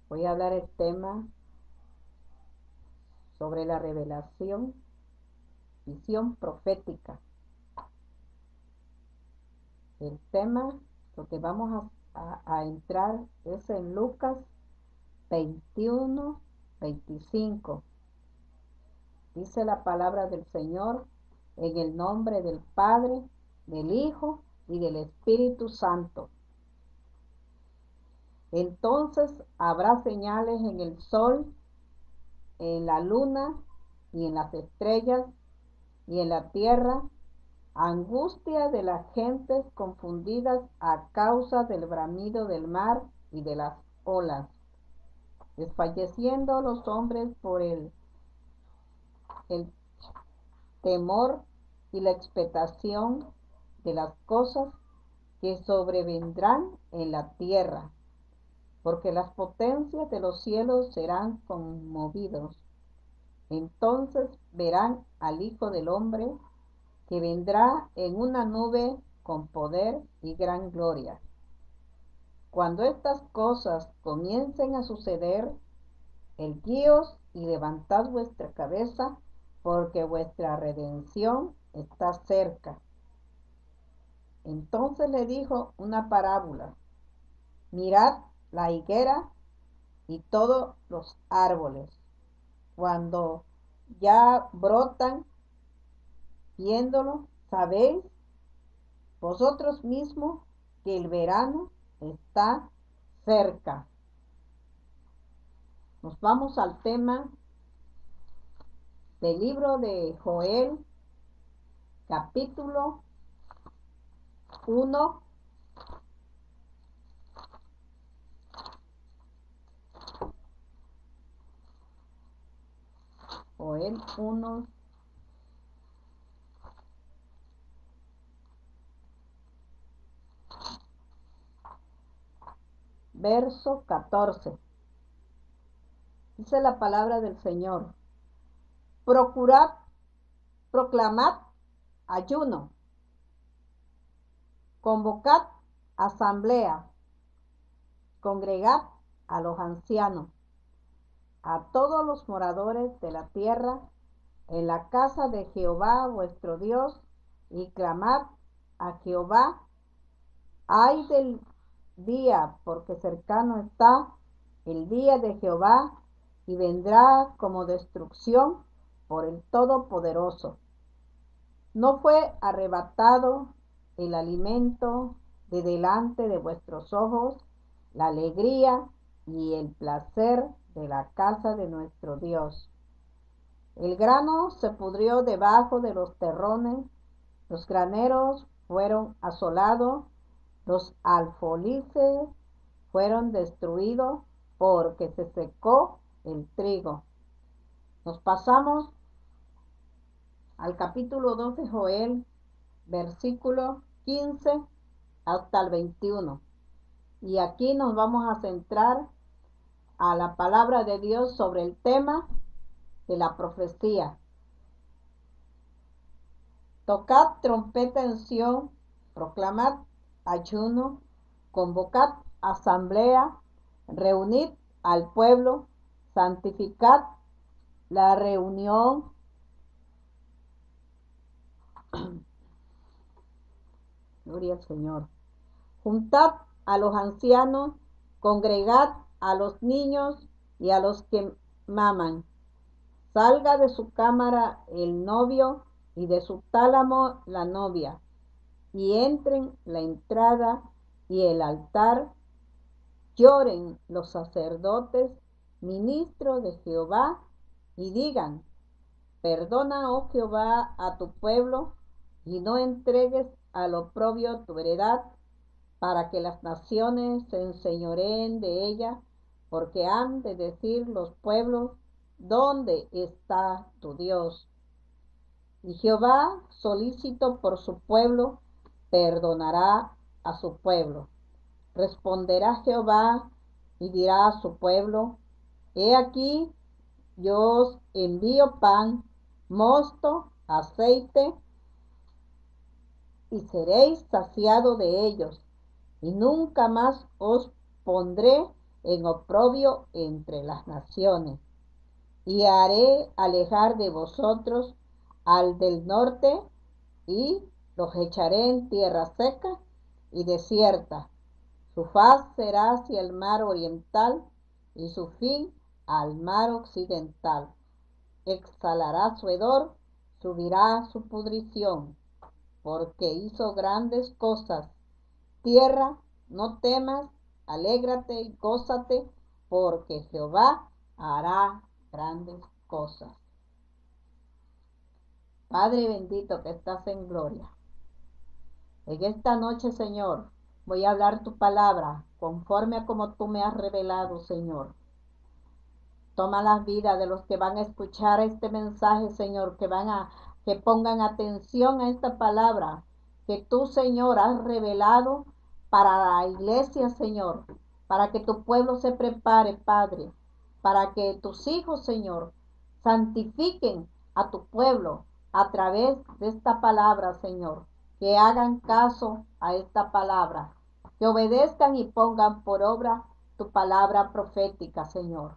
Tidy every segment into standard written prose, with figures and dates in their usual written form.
Voy a hablar el tema sobre la revelación, visión profética. El tema, lo que vamos a entrar es en Lucas 21, 25. Dice la palabra del Señor: en el nombre del Padre, del Hijo y del Espíritu Santo. Entonces habrá señales en el sol, en la luna y en las estrellas, y en la tierra angustia de las gentes confundidas a causa del bramido del mar y de las olas, desfalleciendo los hombres por el temor y la expectación de las cosas que sobrevendrán en la tierra, porque las potencias de los cielos serán conmovidos. Entonces verán al Hijo del Hombre, que vendrá en una nube con poder y gran gloria. Cuando estas cosas comiencen a suceder, erguíos y levantad vuestra cabeza, porque vuestra redención está cerca. Entonces le dijo una parábola: mirad la higuera y todos los árboles, cuando ya brotan, viéndolo, sabéis vosotros mismos que el verano está cerca. Nos vamos al tema del libro de Joel, capítulo 1, Joel 1, verso 14. Dice la palabra del Señor: procurad, proclamad ayuno, convocad asamblea, congregad a los ancianos, a todos los moradores de la tierra, en la casa de Jehová vuestro Dios, y clamad a Jehová. Ay del día, porque cercano está el día de Jehová, y vendrá como destrucción por el Todopoderoso. No fue arrebatado el alimento de delante de vuestros ojos, la alegría y el placer de la casa de nuestro Dios. El grano se pudrió debajo de los terrones, los graneros fueron asolados, los alfolíes fueron destruidos, porque se secó el trigo. Nos pasamos al capítulo 2 de Joel, versículo 15 hasta el 21. Y aquí nos vamos a centrar a la palabra de Dios sobre el tema de la profecía. Tocad trompeta en Sión, proclamad ayuno, convocad asamblea, reunid al pueblo, santificad la reunión, gloria al Señor. Juntad a los ancianos, congregad a los niños y a los que maman. Salga de su cámara el novio y de su tálamo la novia, y entren la entrada y el altar. Lloren los sacerdotes, ministros de Jehová, y digan: perdona, oh Jehová, a tu pueblo, y no entregues al oprobio tu heredad, para que las naciones se enseñoreen de ella, porque han de decir los pueblos: ¿dónde está tu Dios? Y Jehová, solícito por su pueblo, perdonará a su pueblo. Responderá Jehová y dirá a su pueblo: he aquí, yo os envío pan, mosto, aceite, y seréis saciados de ellos, y nunca más os pondré en oprobio entre las naciones. Y haré alejar de vosotros al del norte, y los echaré en tierra seca y desierta. Su faz será hacia el mar oriental y su fin al mar occidental. Exhalará su hedor, subirá su pudrición, porque hizo grandes cosas. Tierra, no temas, alégrate y gózate, porque Jehová hará grandes cosas. Padre bendito que estás en gloria, en esta noche, Señor, voy a hablar tu palabra conforme a como tú me has revelado, Señor. Toma las vidas de los que van a escuchar este mensaje, Señor, que pongan atención a esta palabra que tú, Señor, has revelado para la iglesia, Señor, para que tu pueblo se prepare, Padre, para que tus hijos, Señor, santifiquen a tu pueblo a través de esta palabra, Señor, que hagan caso a esta palabra, que obedezcan y pongan por obra tu palabra profética, Señor.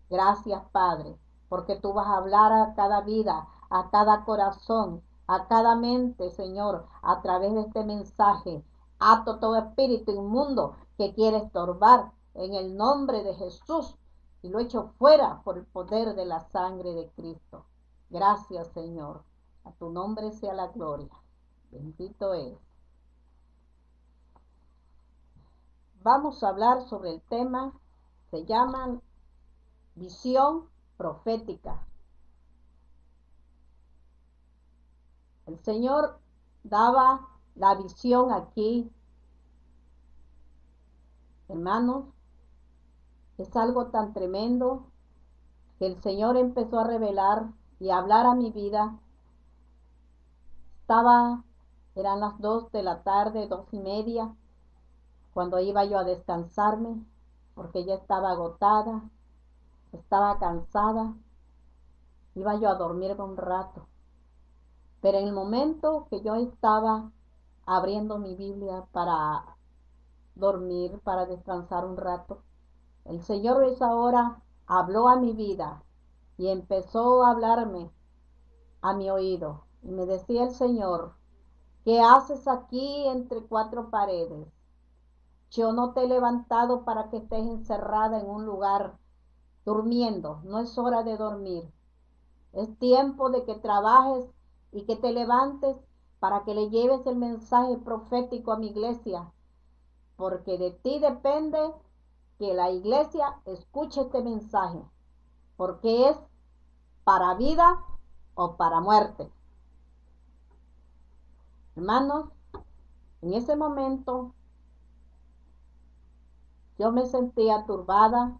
Gracias, Padre, porque tú vas a hablar a cada vida, a cada corazón, a cada mente, Señor, a través de este mensaje. Ato todo espíritu inmundo que quiere estorbar en el nombre de Jesús y lo echo fuera por el poder de la sangre de Cristo. Gracias, Señor. A tu nombre sea la gloria. Bendito es. Vamos a hablar sobre el tema, se llama visión profética. El Señor daba la visión aquí, hermanos. Es algo tan tremendo que el Señor empezó a revelar y a hablar a mi vida. Eran las 2 de la tarde, 2:30, cuando iba yo a descansarme, porque ya estaba agotada, estaba cansada. Iba yo a dormirme un rato. Pero en el momento que yo estaba abriendo mi Biblia para dormir, para descansar un rato, el Señor esa hora habló a mi vida y empezó a hablarme a mi oído. Y me decía el Señor: ¿qué haces aquí entre 4 paredes? Yo no te he levantado para que estés encerrada en un lugar durmiendo. No es hora de dormir. Es tiempo de que trabajes y que te levantes para que le lleves el mensaje profético a mi iglesia, porque de ti depende que la iglesia escuche este mensaje, porque es para vida o para muerte. Hermanos, en ese momento yo me sentía turbada,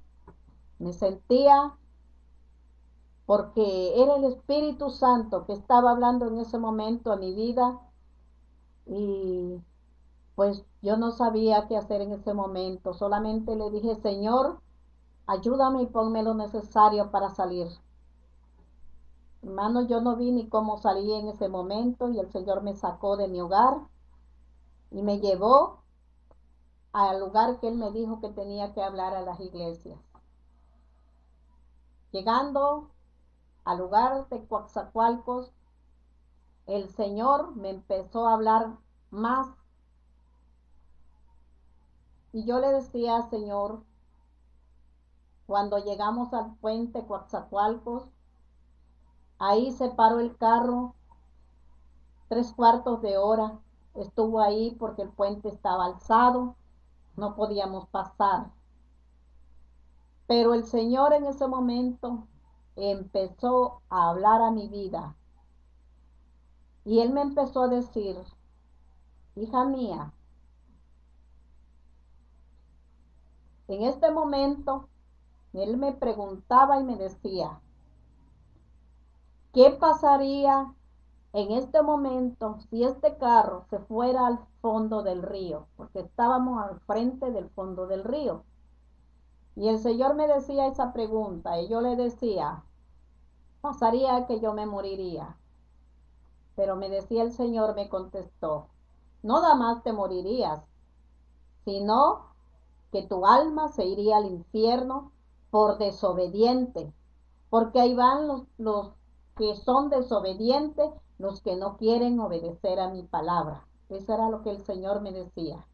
me sentía, porque era el Espíritu Santo que estaba hablando en ese momento a mi vida, y pues yo no sabía qué hacer en ese momento. Solamente le dije: Señor, ayúdame y ponme lo necesario para salir. Hermano, yo no vi ni cómo salí en ese momento, y el Señor me sacó de mi hogar y me llevó al lugar que Él me dijo que tenía que hablar a las iglesias. Llegando al lugar de Coatzacoalcos, el Señor me empezó a hablar más, y yo le decía: Señor, cuando llegamos al puente Coatzacoalcos, ahí se paró el carro, 3/4 de hora estuvo ahí porque el puente estaba alzado, no podíamos pasar. Pero el Señor en ese momento empezó a hablar a mi vida, y Él me empezó a decir: hija mía, en este momento, Él me preguntaba y me decía: ¿qué pasaría en este momento si este carro se fuera al fondo del río? Porque estábamos al frente del fondo del río. Y el Señor me decía esa pregunta, y yo le decía: pasaría que yo me moriría. Pero me decía el Señor, me contestó: no nada más te morirías, sino que tu alma se iría al infierno por desobediente, porque ahí van los que son desobedientes, los que no quieren obedecer a mi palabra. Eso era lo que el Señor me decía.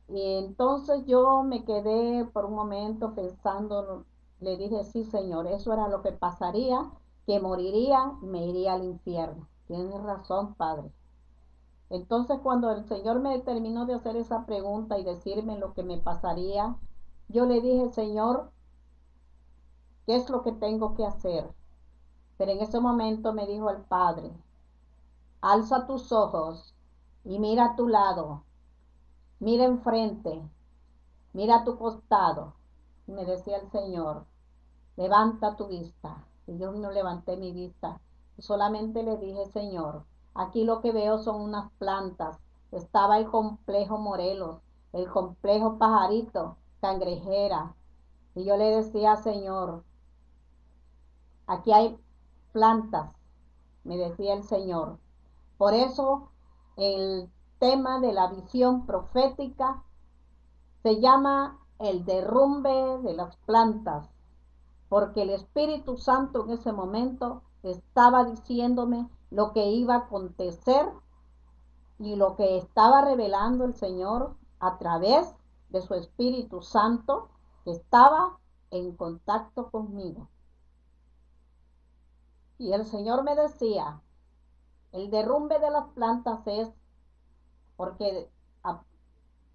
Y entonces yo me quedé por un momento pensando, le dije, sí, Señor, eso era lo que pasaría, que moriría, me iría al infierno. Tienes razón, Padre. Entonces cuando el Señor me terminó de hacer esa pregunta y decirme lo que me pasaría, yo le dije, Señor, ¿qué es lo que tengo que hacer? Pero en ese momento me dijo el Padre, alza tus ojos y mira a tu lado, mira enfrente, mira a tu costado. Y me decía el Señor, levanta tu vista. Y yo no levanté mi vista. Y solamente le dije, Señor, aquí lo que veo son unas plantas. Estaba el complejo Morelos, el complejo Pajarito, Cangrejera. Y yo le decía, Señor, aquí hay plantas, me decía el Señor. Por eso el tema de la visión profética se llama el derrumbe de las plantas, porque el Espíritu Santo en ese momento estaba diciéndome lo que iba a acontecer y lo que estaba revelando el Señor a través de su Espíritu Santo que estaba en contacto conmigo. Y el Señor me decía, el derrumbe de las plantas es porque,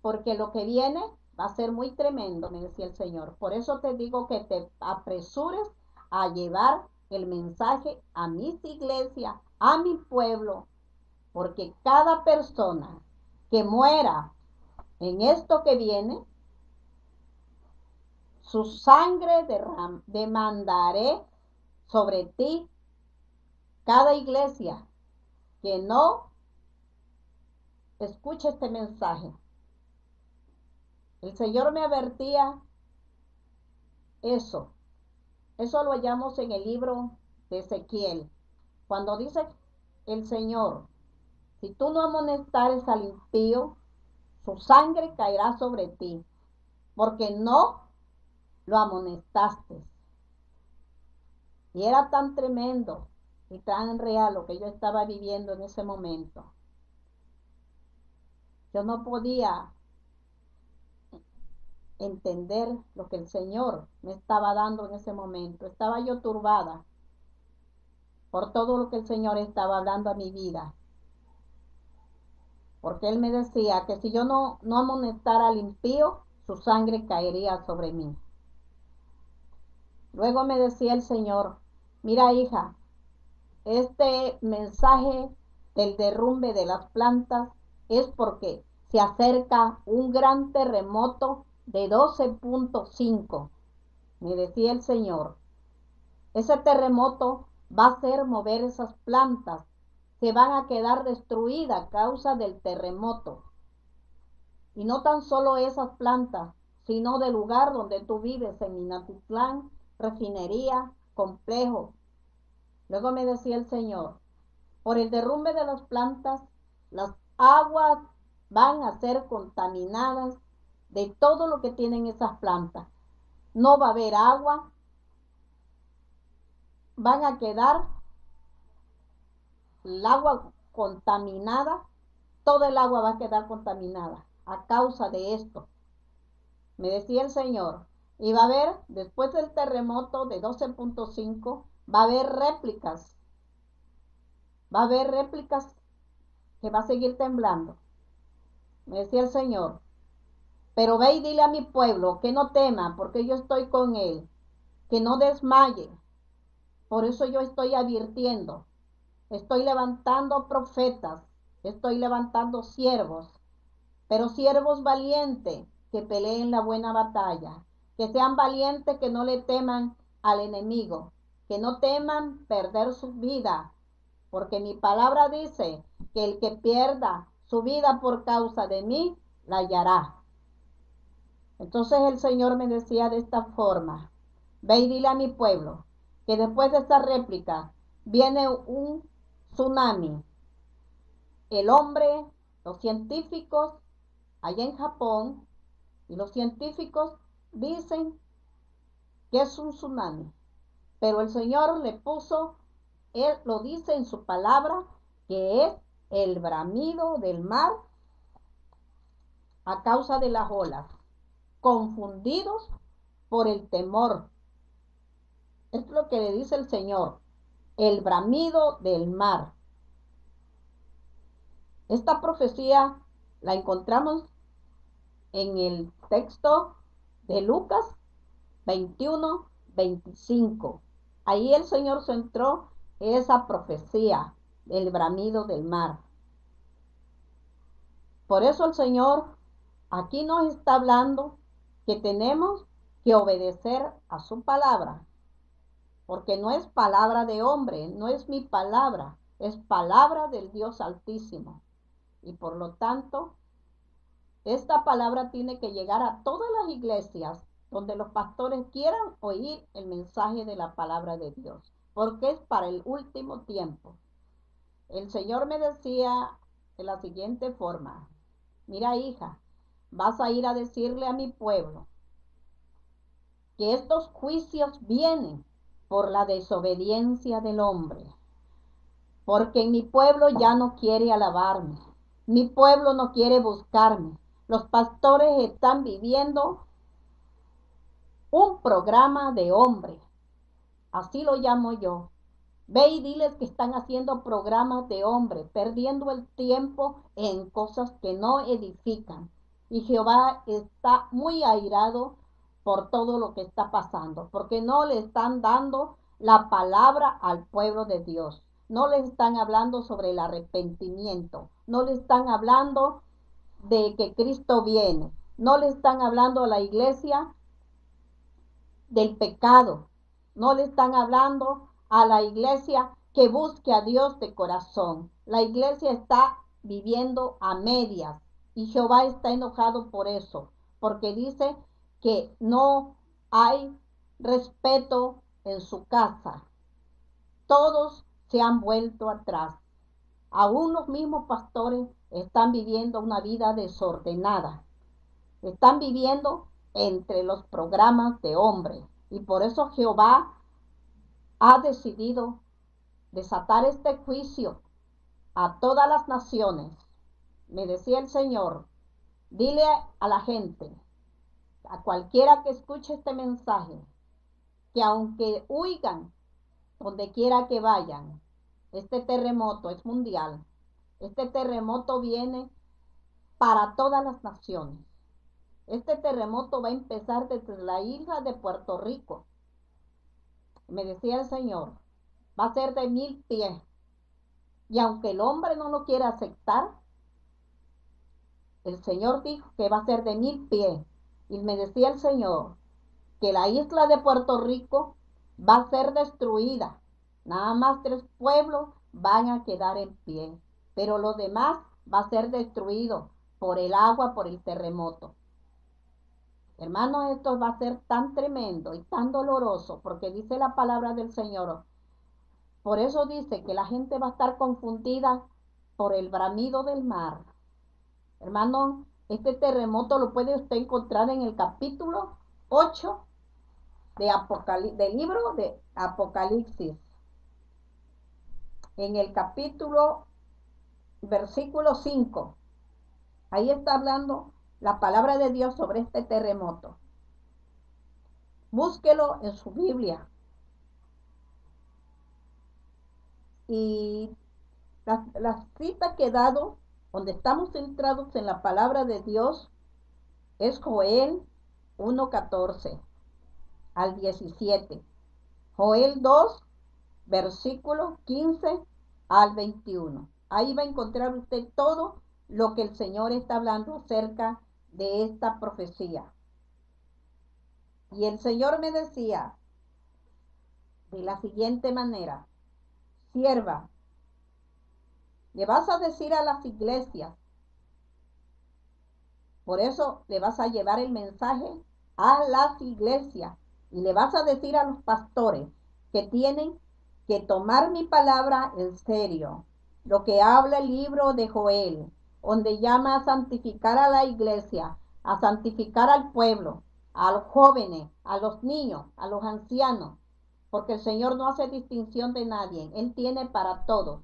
porque lo que viene va a ser muy tremendo, me decía el Señor. Por eso te digo que te apresures a llevar el mensaje a mis iglesias, a mi pueblo, porque cada persona que muera en esto que viene, su sangre demandaré sobre ti. Cada iglesia que no escuche este mensaje, el Señor me advertía eso. Eso lo hallamos en el libro de Ezequiel. Cuando dice el Señor, si tú no amonestares al impío, su sangre caerá sobre ti, porque no lo amonestaste. Y era tan tremendo y tan real lo que yo estaba viviendo en ese momento. Yo no podía entender lo que el Señor me estaba dando en ese momento. Estaba yo turbada por todo lo que el Señor estaba hablando a mi vida. Porque Él me decía que si yo no amonestara al impío, su sangre caería sobre mí. Luego me decía el Señor, mira hija, este mensaje del derrumbe de las plantas es porque se acerca un gran terremoto de 12.5, me decía el Señor. Ese terremoto va a hacer mover esas plantas, se van a quedar destruidas a causa del terremoto. Y no tan solo esas plantas, sino del lugar donde tú vives, en Minatitlán, refinería, complejo. Luego me decía el Señor, por el derrumbe de las plantas, las aguas van a ser contaminadas de todo lo que tienen esas plantas. No va a haber agua, van a quedar el agua contaminada, todo el agua va a quedar contaminada a causa de esto. Me decía el Señor, y va a haber, después del terremoto de 12.5, va a haber réplicas, va a haber réplicas que va a seguir temblando. Me decía el Señor, pero ve y dile a mi pueblo que no tema, porque yo estoy con él, que no desmaye. Por eso yo estoy advirtiendo, estoy levantando profetas, estoy levantando siervos, pero siervos valientes que peleen la buena batalla, que sean valientes, que no le teman al enemigo, que no teman perder su vida, porque mi palabra dice que el que pierda su vida por causa de mí, la hallará. Entonces el Señor me decía de esta forma, ve y dile a mi pueblo que después de esta réplica viene un tsunami. El hombre, los científicos allá en Japón, y los científicos dicen que es un tsunami, pero el Señor le puso, Él lo dice en su palabra, que es el bramido del mar a causa de las olas, confundidos por el temor. Es lo que le dice el Señor, el bramido del mar. Esta profecía la encontramos en el texto de Lucas 21-25. Ahí el Señor centró esa profecía del bramido del mar. Por eso el Señor aquí nos está hablando que tenemos que obedecer a su palabra, porque no es palabra de hombre, no es mi palabra, es palabra del Dios Altísimo. Y por lo tanto, esta palabra tiene que llegar a todas las iglesias donde los pastores quieran oír el mensaje de la palabra de Dios, porque es para el último tiempo. El Señor me decía de la siguiente forma: mira, hija, vas a ir a decirle a mi pueblo que estos juicios vienen por la desobediencia del hombre, porque mi pueblo ya no quiere alabarme, mi pueblo no quiere buscarme. Los pastores están viviendo un programa de hombre, así lo llamo yo. Ve y diles que están haciendo programas de hombre, perdiendo el tiempo en cosas que no edifican. Y Jehová está muy airado por todo lo que está pasando, porque no le están dando la palabra al pueblo de Dios. No le están hablando sobre el arrepentimiento, no le están hablando de que Cristo viene, no le están hablando a la iglesia del pecado, no le están hablando a la iglesia que busque a Dios de corazón. La iglesia está viviendo a medias y Jehová está enojado por eso, porque dice que no hay respeto en su casa. Todos se han vuelto atrás. Aún los mismos pastores están viviendo una vida desordenada. Están viviendo entre los programas de hombre. Y por eso Jehová ha decidido desatar este juicio a todas las naciones. Me decía el Señor, dile a la gente, a cualquiera que escuche este mensaje, que aunque huigan donde quiera que vayan, este terremoto es mundial. Este terremoto viene para todas las naciones. Este terremoto va a empezar desde la isla de Puerto Rico. Me decía el Señor, va a ser de 1000 pies. Y aunque el hombre no lo quiera aceptar, el Señor dijo que va a ser de 1000 pies. Y me decía el Señor que la isla de Puerto Rico va a ser destruida. Nada más 3 pueblos van a quedar en pie, pero lo demás va a ser destruido por el agua, por el terremoto. Hermanos, esto va a ser tan tremendo y tan doloroso, porque dice la palabra del Señor. Por eso dice que la gente va a estar confundida por el bramido del mar. Hermano, este terremoto lo puede usted encontrar en el capítulo 8 del libro de Apocalipsis. En el capítulo, versículo 5. Ahí está hablando la palabra de Dios sobre este terremoto. Búsquelo en su Biblia. Y la cita que he dado, donde estamos centrados en la palabra de Dios, es Joel 1:14 al 17. Joel 2, versículo 15 al 21. Ahí va a encontrar usted todo lo que el Señor está hablando acerca de esta profecía. Y el Señor me decía de la siguiente manera: sierva, le vas a decir a las iglesias, por eso le vas a llevar el mensaje a las iglesias y le vas a decir a los pastores que tienen que tomar mi palabra en serio. Lo que habla el libro de Joel, donde llama a santificar a la iglesia, a santificar al pueblo, a los jóvenes, a los niños, a los ancianos, porque el Señor no hace distinción de nadie, Él tiene para todos.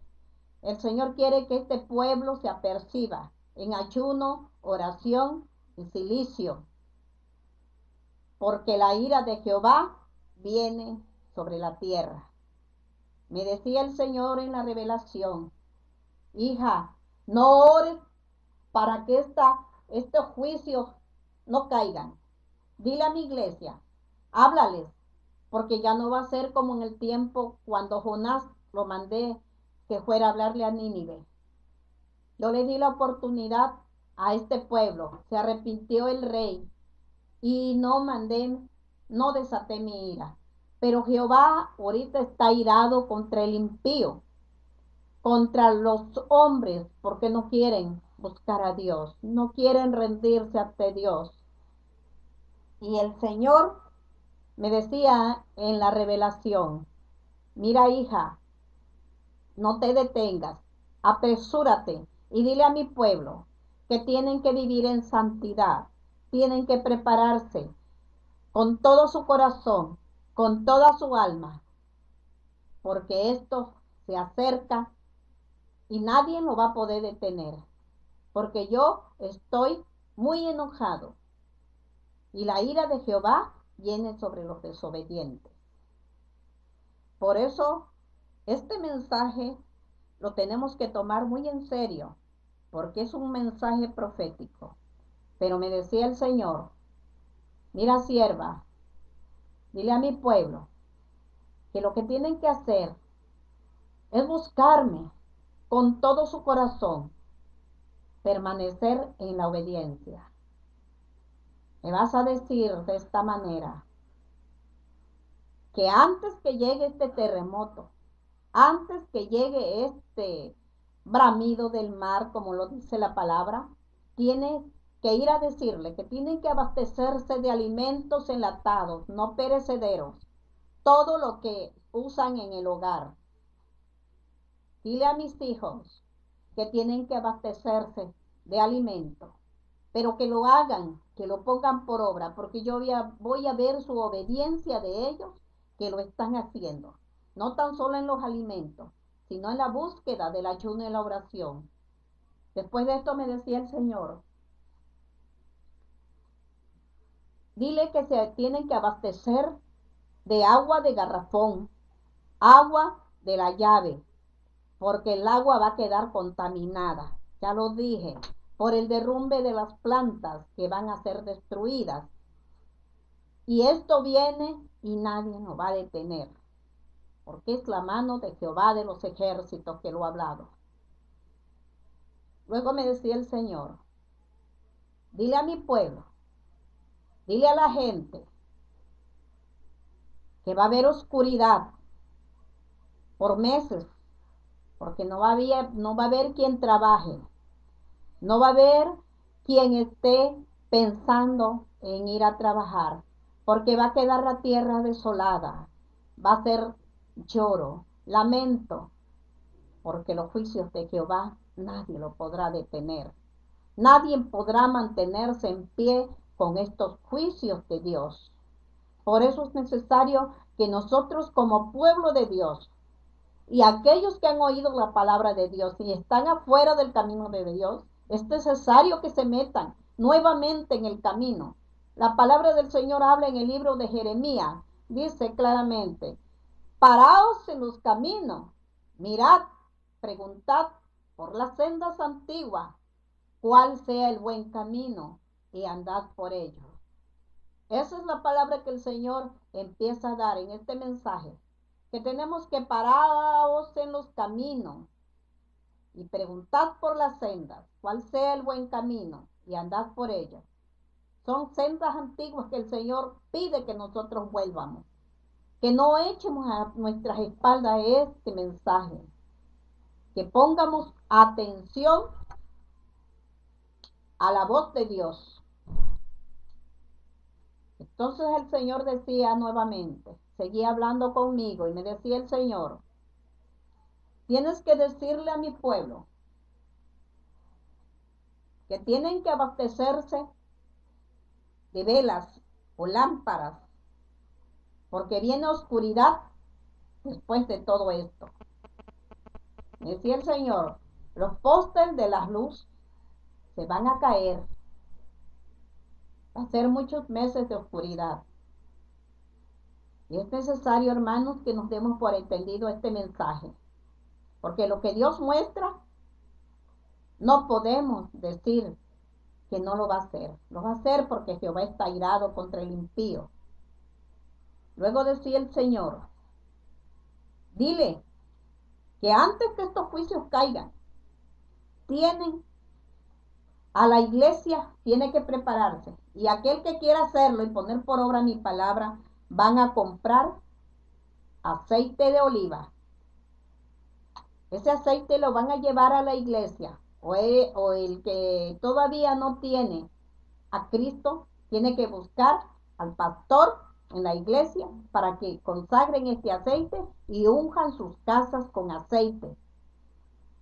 El Señor quiere que este pueblo se aperciba en ayuno, oración y silicio, porque la ira de Jehová viene sobre la tierra. Me decía el Señor en la revelación: hija, no ores para que estos juicios no caigan. Dile a mi iglesia, háblales, porque ya no va a ser como en el tiempo cuando Jonás lo mandé que fuera a hablarle a Nínive. Yo le di la oportunidad a este pueblo, se arrepintió el rey y no desaté mi ira. Pero Jehová ahorita está irado contra el impío, contra los hombres, porque no quieren buscar a Dios, no quieren rendirse ante Dios. Y el Señor me decía en la revelación: mira, hija, no te detengas, apresúrate y dile a mi pueblo que tienen que vivir en santidad, tienen que prepararse con todo su corazón, con toda su alma, porque esto se acerca y nadie lo va a poder detener, porque yo estoy muy enojado y la ira de Jehová viene sobre los desobedientes. Por eso, este mensaje lo tenemos que tomar muy en serio, porque es un mensaje profético. Pero me decía el Señor: mira, sierva, dile a mi pueblo que lo que tienen que hacer es buscarme con todo su corazón, permanecer en la obediencia. Me vas a decir de esta manera que antes que llegue este terremoto, antes que llegue este bramido del mar, como lo dice la palabra, tienes que ir a decirle que tienen que abastecerse de alimentos enlatados, no perecederos, todo lo que usan en el hogar. Dile a mis hijos que tienen que abastecerse de alimento, pero que lo hagan, que lo pongan por obra, porque yo voy a ver su obediencia de ellos, que lo están haciendo, no tan solo en los alimentos, sino en la búsqueda del ayuno y la oración. Después de esto me decía el Señor: dile que se tienen que abastecer de agua de garrafón, agua de la llave, porque el agua va a quedar contaminada. Ya lo dije, por el derrumbe de las plantas que van a ser destruidas. Y esto viene y nadie nos va a detener, porque es la mano de Jehová de los ejércitos que lo ha hablado. Luego me decía el Señor: dile a mi pueblo, dile a la gente que va a haber oscuridad por meses, porque no va a haber quien trabaje, no va a haber quien esté pensando en ir a trabajar, porque va a quedar la tierra desolada, va a ser lloro, lamento, porque los juicios de Jehová nadie lo podrá detener. Nadie podrá mantenerse en pie con estos juicios de Dios. Por eso es necesario que nosotros, como pueblo de Dios, y aquellos que han oído la palabra de Dios y están afuera del camino de Dios, es necesario que se metan nuevamente en el camino. La palabra del Señor habla en el libro de Jeremías, dice claramente: paraos en los caminos, mirad, preguntad por las sendas antiguas, cuál sea el buen camino, y andad por ello. Esa es la palabra que el Señor empieza a dar en este mensaje, que tenemos que pararos en los caminos y preguntad por las sendas, cuál sea el buen camino, y andad por ellas. Son sendas antiguas que el Señor pide que nosotros vuelvamos, que no echemos a nuestras espaldas este mensaje, que pongamos atención a la voz de Dios. Entonces el Señor decía nuevamente, seguía hablando conmigo y me decía el Señor: tienes que decirle a mi pueblo que tienen que abastecerse de velas o lámparas, porque viene oscuridad después de todo esto. Decía el Señor, los postes de la luz se van a caer. Va a ser muchos meses de oscuridad. Y es necesario, hermanos, que nos demos por entendido este mensaje. Porque lo que Dios muestra, no podemos decir que no lo va a hacer. Lo va a hacer porque Jehová está airado contra el impío. Luego decía el Señor, dile que antes que estos juicios caigan, a la iglesia tiene que prepararse. Y aquel que quiera hacerlo y poner por obra mi palabra, van a comprar aceite de oliva. Ese aceite lo van a llevar a la iglesia. O el que todavía no tiene a Cristo, tiene que buscar al pastor en la iglesia para que consagren este aceite y unjan sus casas con aceite.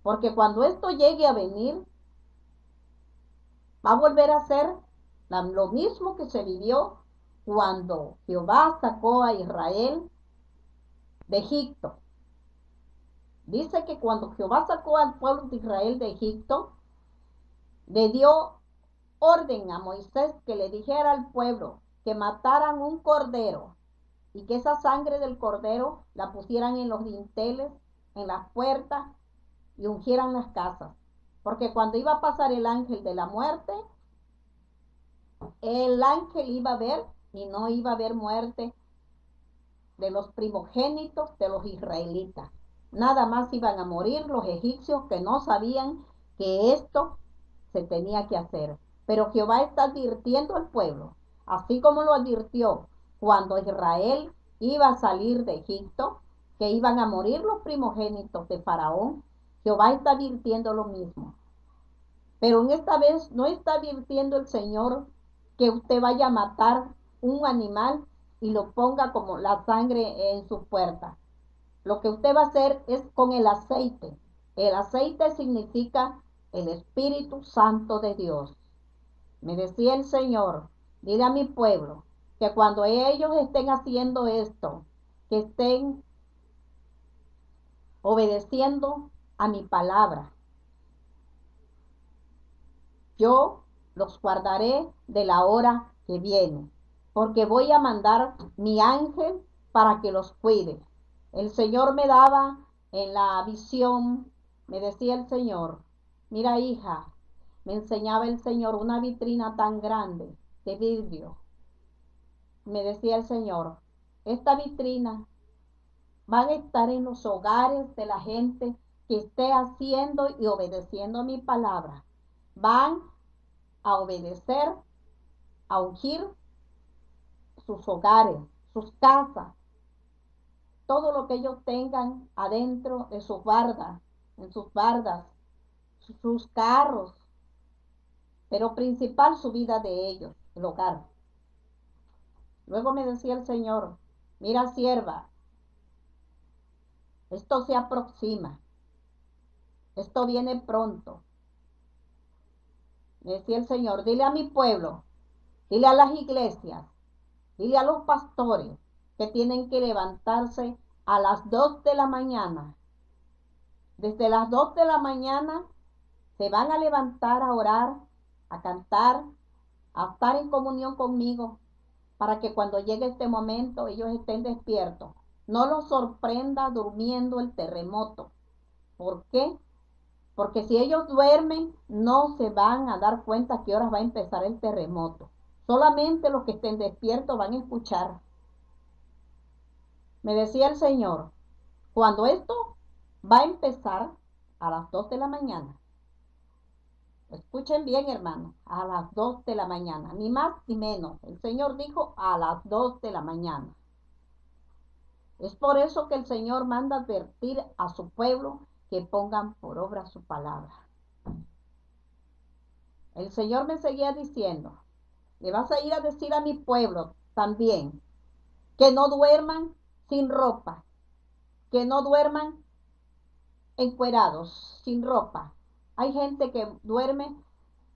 Porque cuando esto llegue a venir, va a volver a ser lo mismo que se vivió cuando Jehová sacó a Israel de Egipto. Dice que cuando Jehová sacó al pueblo de Israel de Egipto, le dio orden a Moisés que le dijera al pueblo que mataran un cordero y que esa sangre del cordero la pusieran en los dinteles, en las puertas y ungieran las casas. Porque cuando iba a pasar el ángel de la muerte, el ángel iba a ver y no iba a haber muerte de los primogénitos de los israelitas. Nada más iban a morir los egipcios que no sabían que esto se tenía que hacer. Pero Jehová está advirtiendo al pueblo, así como lo advirtió cuando Israel iba a salir de Egipto, que iban a morir los primogénitos de Faraón. Jehová está advirtiendo lo mismo. Pero en esta vez no está advirtiendo el Señor que usted vaya a matar un animal y lo ponga como la sangre en su puerta. Lo que usted va a hacer es con el aceite. El aceite significa el Espíritu Santo de Dios. Me decía el Señor, dile a mi pueblo que cuando ellos estén haciendo esto, que estén obedeciendo a mi palabra, yo los guardaré de la hora que viene, porque voy a mandar mi ángel para que los cuide. El Señor me daba en la visión, me decía el Señor, mira hija, me enseñaba el Señor una vitrina tan grande de vidrio. Me decía el Señor, esta vitrina va a estar en los hogares de la gente que esté haciendo y obedeciendo mi palabra. Van a obedecer, a ungir sus hogares, sus casas, todo lo que ellos tengan adentro de sus bardas, en sus bardas, sus carros, pero principal su vida de ellos, el hogar. Luego me decía el Señor, mira sierva, esto se aproxima, esto viene pronto. Me decía el Señor, dile a mi pueblo, dile a las iglesias, dile a los pastores que tienen que levantarse a las 2 de la mañana. Desde las 2 de la mañana se van a levantar a orar, a cantar, a estar en comunión conmigo, para que cuando llegue este momento ellos estén despiertos. No los sorprenda durmiendo el terremoto. ¿Por qué? Porque si ellos duermen, no se van a dar cuenta a qué horas va a empezar el terremoto. Solamente los que estén despiertos van a escuchar. Me decía el Señor, cuando esto va a empezar a las 2 de la mañana. Escuchen bien, hermanos, a las 2 de la mañana, ni más ni menos. El Señor dijo a las 2 de la mañana. Es por eso que el Señor manda advertir a su pueblo que pongan por obra su palabra. El Señor me seguía diciendo, le vas a ir a decir a mi pueblo también, que no duerman sin ropa, que no duerman encuerados, sin ropa. Hay gente que duerme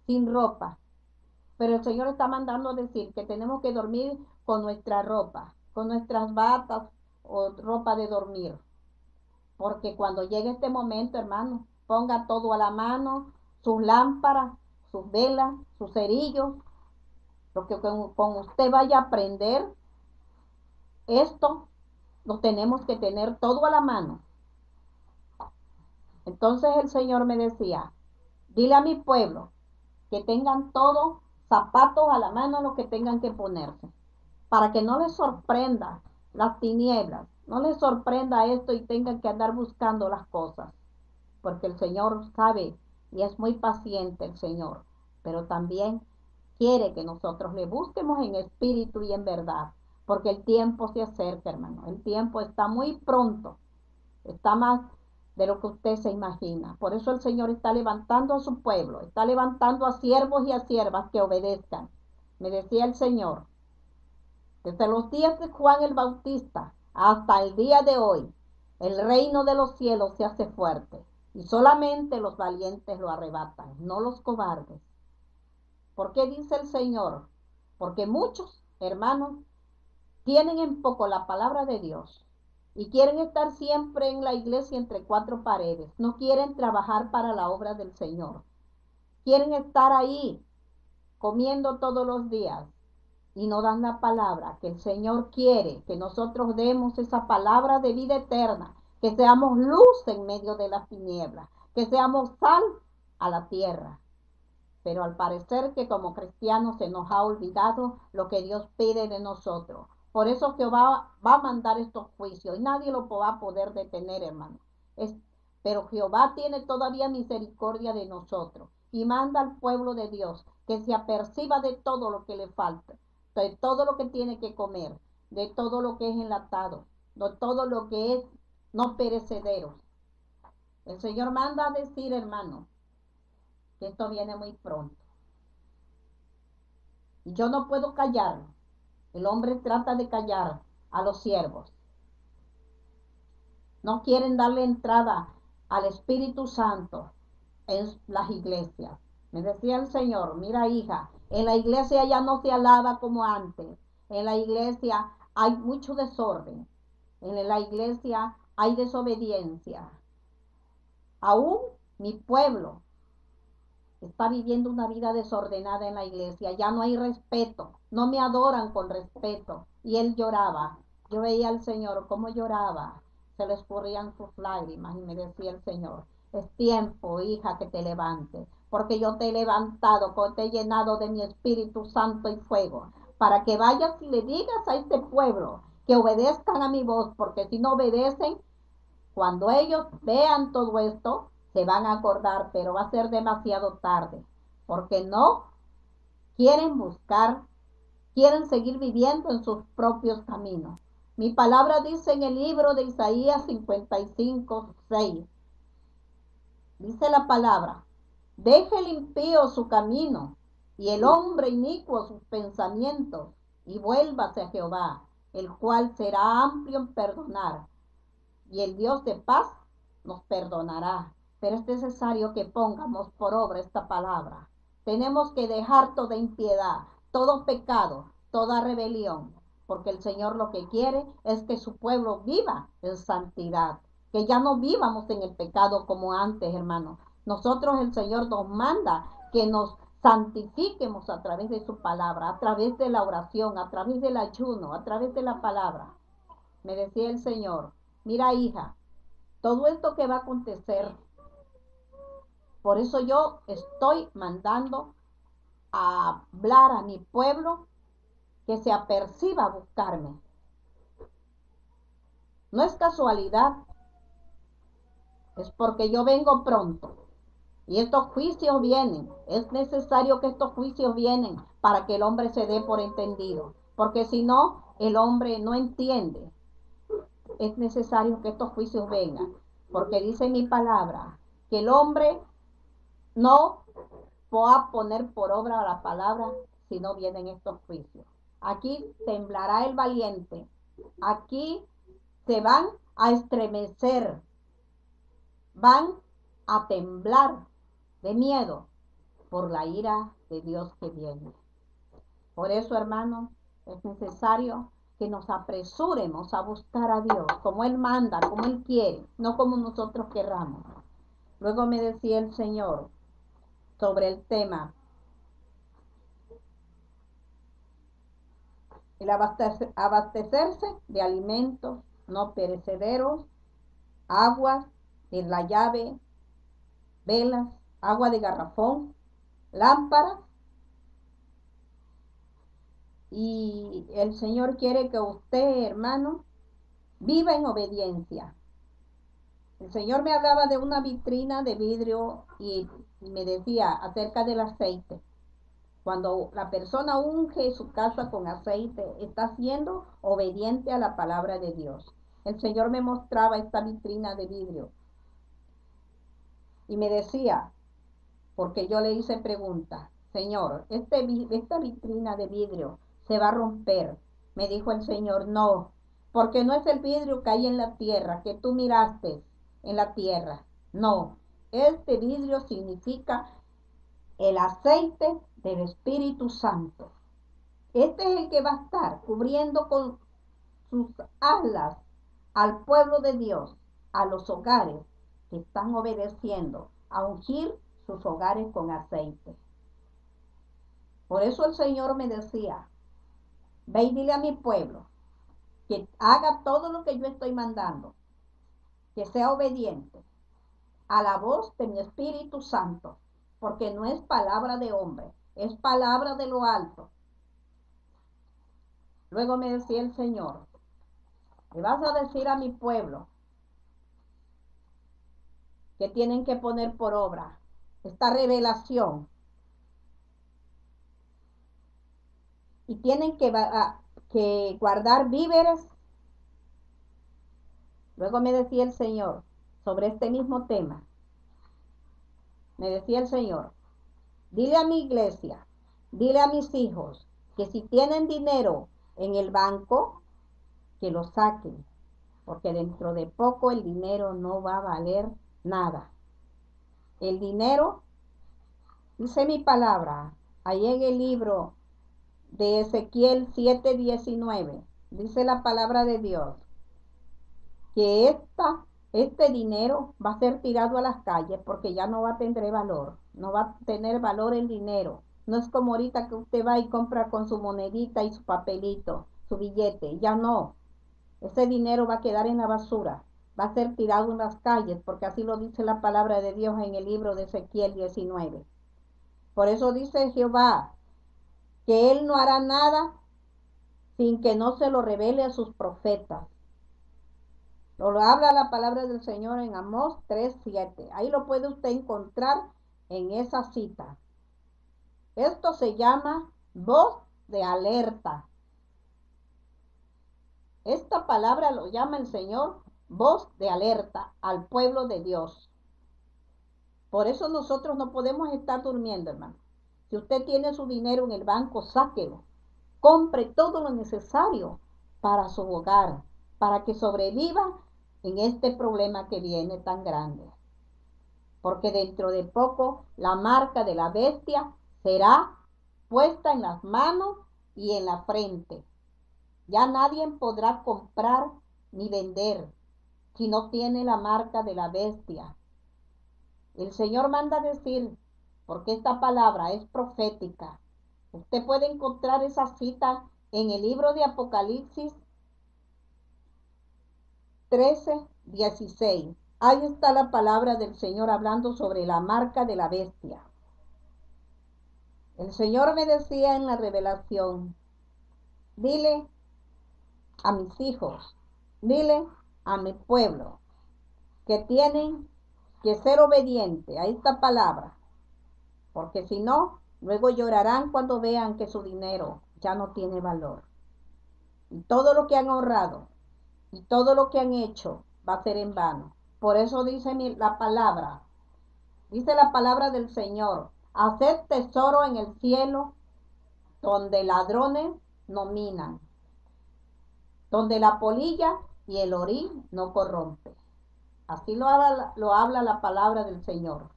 sin ropa. Pero el Señor está mandando a decir que tenemos que dormir con nuestra ropa, con nuestras batas o ropa de dormir. Porque cuando llegue este momento, hermano, ponga todo a la mano, sus lámparas, sus velas, sus cerillos, porque con usted vaya a aprender esto, lo tenemos que tener todo a la mano. Entonces el Señor me decía, dile a mi pueblo que tengan todos zapatos a la mano, lo que tengan que ponerse, para que no les sorprenda las tinieblas, no les sorprenda esto y tengan que andar buscando las cosas, porque el Señor sabe y es muy paciente el Señor, pero también quiere que nosotros le busquemos en espíritu y en verdad, porque el tiempo se acerca, hermano, el tiempo está muy pronto, está más de lo que usted se imagina. Por eso el Señor está levantando a su pueblo, está levantando a siervos y a siervas que obedezcan. Me decía el Señor, desde los días de Juan el Bautista hasta el día de hoy, el reino de los cielos se hace fuerte y solamente los valientes lo arrebatan, no los cobardes. ¿Por qué dice el Señor? Porque muchos hermanos tienen en poco la palabra de Dios y quieren estar siempre en la iglesia entre cuatro paredes. No quieren trabajar para la obra del Señor. Quieren estar ahí comiendo todos los días y no dan la palabra que el Señor quiere que nosotros demos, esa palabra de vida eterna, que seamos luz en medio de las tinieblas, que seamos sal a la tierra. Pero al parecer que como cristianos se nos ha olvidado lo que Dios pide de nosotros. Por eso Jehová va a mandar estos juicios y nadie lo va a poder detener, hermano. Pero Jehová tiene todavía misericordia de nosotros y manda al pueblo de Dios que se aperciba de todo lo que le falta, de todo lo que tiene que comer, de todo lo que es enlatado, de todo lo que es no perecedero. El Señor manda a decir, hermano, que esto viene muy pronto. Y yo no puedo callar. El hombre trata de callar a los siervos. No quieren darle entrada al Espíritu Santo en las iglesias. Me decía el Señor, mira hija, en la iglesia ya no se alaba como antes. En la iglesia hay mucho desorden. En la iglesia hay desobediencia. Aún mi pueblo está viviendo una vida desordenada en la iglesia, ya no hay respeto, no me adoran con respeto. Y él lloraba, yo veía al Señor cómo lloraba, se le escurrían sus lágrimas y me decía el Señor, es tiempo, hija, que te levantes, porque yo te he levantado, te he llenado de mi Espíritu Santo y fuego, para que vayas y le digas a este pueblo que obedezcan a mi voz, porque si no obedecen, cuando ellos vean todo esto, se van a acordar, pero va a ser demasiado tarde, porque no quieren buscar, quieren seguir viviendo en sus propios caminos. Mi palabra dice en el libro de Isaías 55:6, dice la palabra, deje el impío su camino y el hombre inicuo sus pensamientos y vuélvase a Jehová, el cual será amplio en perdonar y el Dios de paz nos perdonará. Pero es necesario que pongamos por obra esta palabra. Tenemos que dejar toda impiedad, todo pecado, toda rebelión, porque el Señor lo que quiere es que su pueblo viva en santidad, que ya no vivamos en el pecado como antes, hermanos. Nosotros, el Señor nos manda que nos santifiquemos a través de su palabra, a través de la oración, a través del ayuno, a través de la palabra. Me decía el Señor, mira hija, todo esto que va a acontecer, por eso yo estoy mandando a hablar a mi pueblo que se aperciba a buscarme. No es casualidad, es porque yo vengo pronto. Y estos juicios vienen, es necesario que estos juicios vienen para que el hombre se dé por entendido, porque si no, el hombre no entiende. Es necesario que estos juicios vengan, porque dice mi palabra, que el hombre no va a poner por obra la palabra si no vienen estos juicios. Aquí temblará el valiente, aquí se van a estremecer, van a temblar de miedo, por la ira de Dios que viene. Por eso, hermanos, es necesario que nos apresuremos a buscar a Dios, como Él manda, como Él quiere, no como nosotros querramos. Luego me decía el Señor sobre el tema, el abastecerse de alimentos no perecederos, aguas en la llave, velas, agua de garrafón, lámparas. Y el Señor quiere que usted, hermano, viva en obediencia. El Señor me hablaba de una vitrina de vidrio y me decía acerca del aceite. Cuando la persona unge su casa con aceite, está siendo obediente a la palabra de Dios. El Señor me mostraba esta vitrina de vidrio y me decía, porque yo le hice pregunta, Señor, esta vitrina de vidrio se va a romper. Me dijo el Señor, no, porque no es el vidrio que hay en la tierra, que tú miraste en la tierra. No, este vidrio significa el aceite del Espíritu Santo. Este es el que va a estar cubriendo con sus alas al pueblo de Dios, a los hogares que están obedeciendo a ungir sus hogares con aceite. Por eso el Señor me decía, ve y dile a mi pueblo que haga todo lo que yo estoy mandando, que sea obediente a la voz de mi Espíritu Santo, porque no es palabra de hombre, es palabra de lo alto. Luego me decía el Señor, le vas a decir a mi pueblo que tienen que poner por obra esta revelación y tienen que guardar víveres. Luego me decía el Señor sobre este mismo tema. Me decía el Señor, dile a mi iglesia, dile a mis hijos, que si tienen dinero en el banco, que lo saquen, porque dentro de poco el dinero no va a valer nada. El dinero, dice mi palabra, ahí en el libro de Ezequiel 7:19, dice la palabra de Dios, que este dinero va a ser tirado a las calles porque ya no va a tener valor, no va a tener valor el dinero. No es como ahorita que usted va y compra con su monedita y su papelito, su billete, ya no. Ese dinero va a quedar en la basura, va a ser tirado en las calles porque así lo dice la palabra de Dios en el libro de Ezequiel 19. Por eso dice Jehová que Él no hará nada sin que no se lo revele a sus profetas. Lo habla la palabra del Señor en Amós 3:7. Ahí lo puede usted encontrar en esa cita. Esto se llama voz de alerta. Esta palabra lo llama el Señor voz de alerta al pueblo de Dios. Por eso nosotros no podemos estar durmiendo, hermano. Si usted tiene su dinero en el banco, sáquelo. Compre todo lo necesario para su hogar, para que sobreviva en este problema que viene tan grande. Porque dentro de poco la marca de la bestia será puesta en las manos y en la frente. Ya nadie podrá comprar ni vender si no tiene la marca de la bestia. El Señor manda decir, porque esta palabra es profética. Usted puede encontrar esa cita en el libro de Apocalipsis 13:16. Ahí está la palabra del Señor hablando sobre la marca de la bestia. El Señor me decía en la revelación, dile a mis hijos, dile a mi pueblo, que tienen que ser obedientes a esta palabra, porque si no, luego llorarán cuando vean que su dinero ya no tiene valor. Y todo lo que han ahorrado y todo lo que han hecho va a ser en vano. Por eso dice la palabra del Señor, haced tesoro en el cielo, donde ladrones no minan, donde la polilla y el orín no corrompe. Así lo habla la palabra del Señor.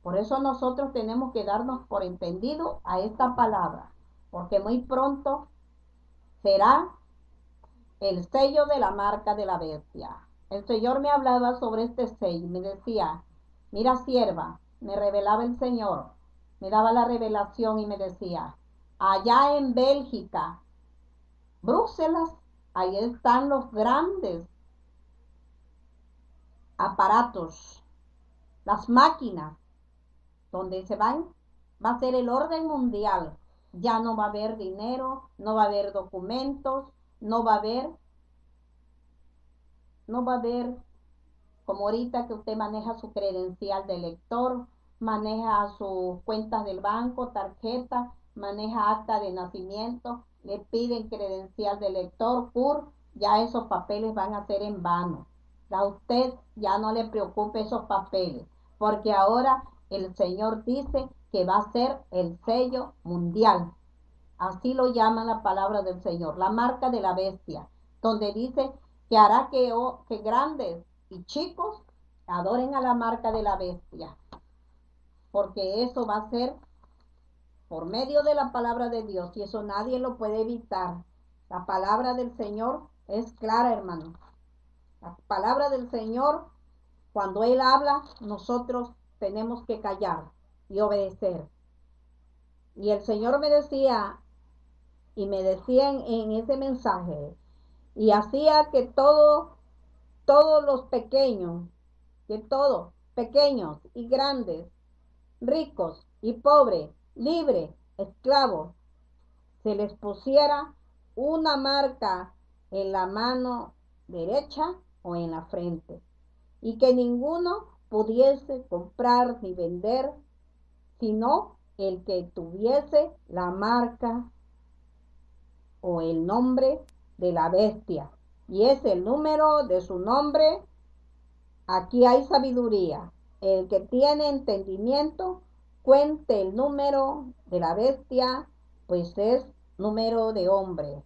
Por eso nosotros tenemos que darnos por entendido a esta palabra, porque muy pronto será el sello de la marca de la bestia. El Señor me hablaba sobre este sello y me decía, mira sierva, me revelaba el Señor, me daba la revelación y me decía, allá en Bélgica, Bruselas, ahí están los grandes aparatos, las máquinas, donde va a ser el orden mundial. Ya no va a haber dinero, no va a haber documentos, no va a haber, no va a haber como ahorita que usted maneja su credencial de lector, maneja sus cuentas del banco, tarjeta, maneja acta de nacimiento, le piden credencial de lector, CUR, ya esos papeles van a ser en vano. A usted ya no le preocupe esos papeles, porque ahora el Señor dice que va a ser el sello mundial. Así lo llama la palabra del Señor, la marca de la bestia, donde dice que hará que grandes y chicos adoren a la marca de la bestia, porque eso va a ser por medio de la palabra de Dios y eso nadie lo puede evitar. La palabra del Señor es clara, hermano. La palabra del Señor, cuando Él habla, nosotros tenemos que callar y obedecer. Y el Señor me decía, y me decía en ese mensaje, y hacía que todos los pequeños, que todos, pequeños y grandes, ricos y pobres, libres, esclavos, se les pusiera una marca en la mano derecha o en la frente, y que ninguno pudiese comprar ni vender, sino el que tuviese la marca o el nombre de la bestia, y es el número de su nombre. Aquí hay sabiduría. El que tiene entendimiento, cuente el número de la bestia, pues es número de hombre.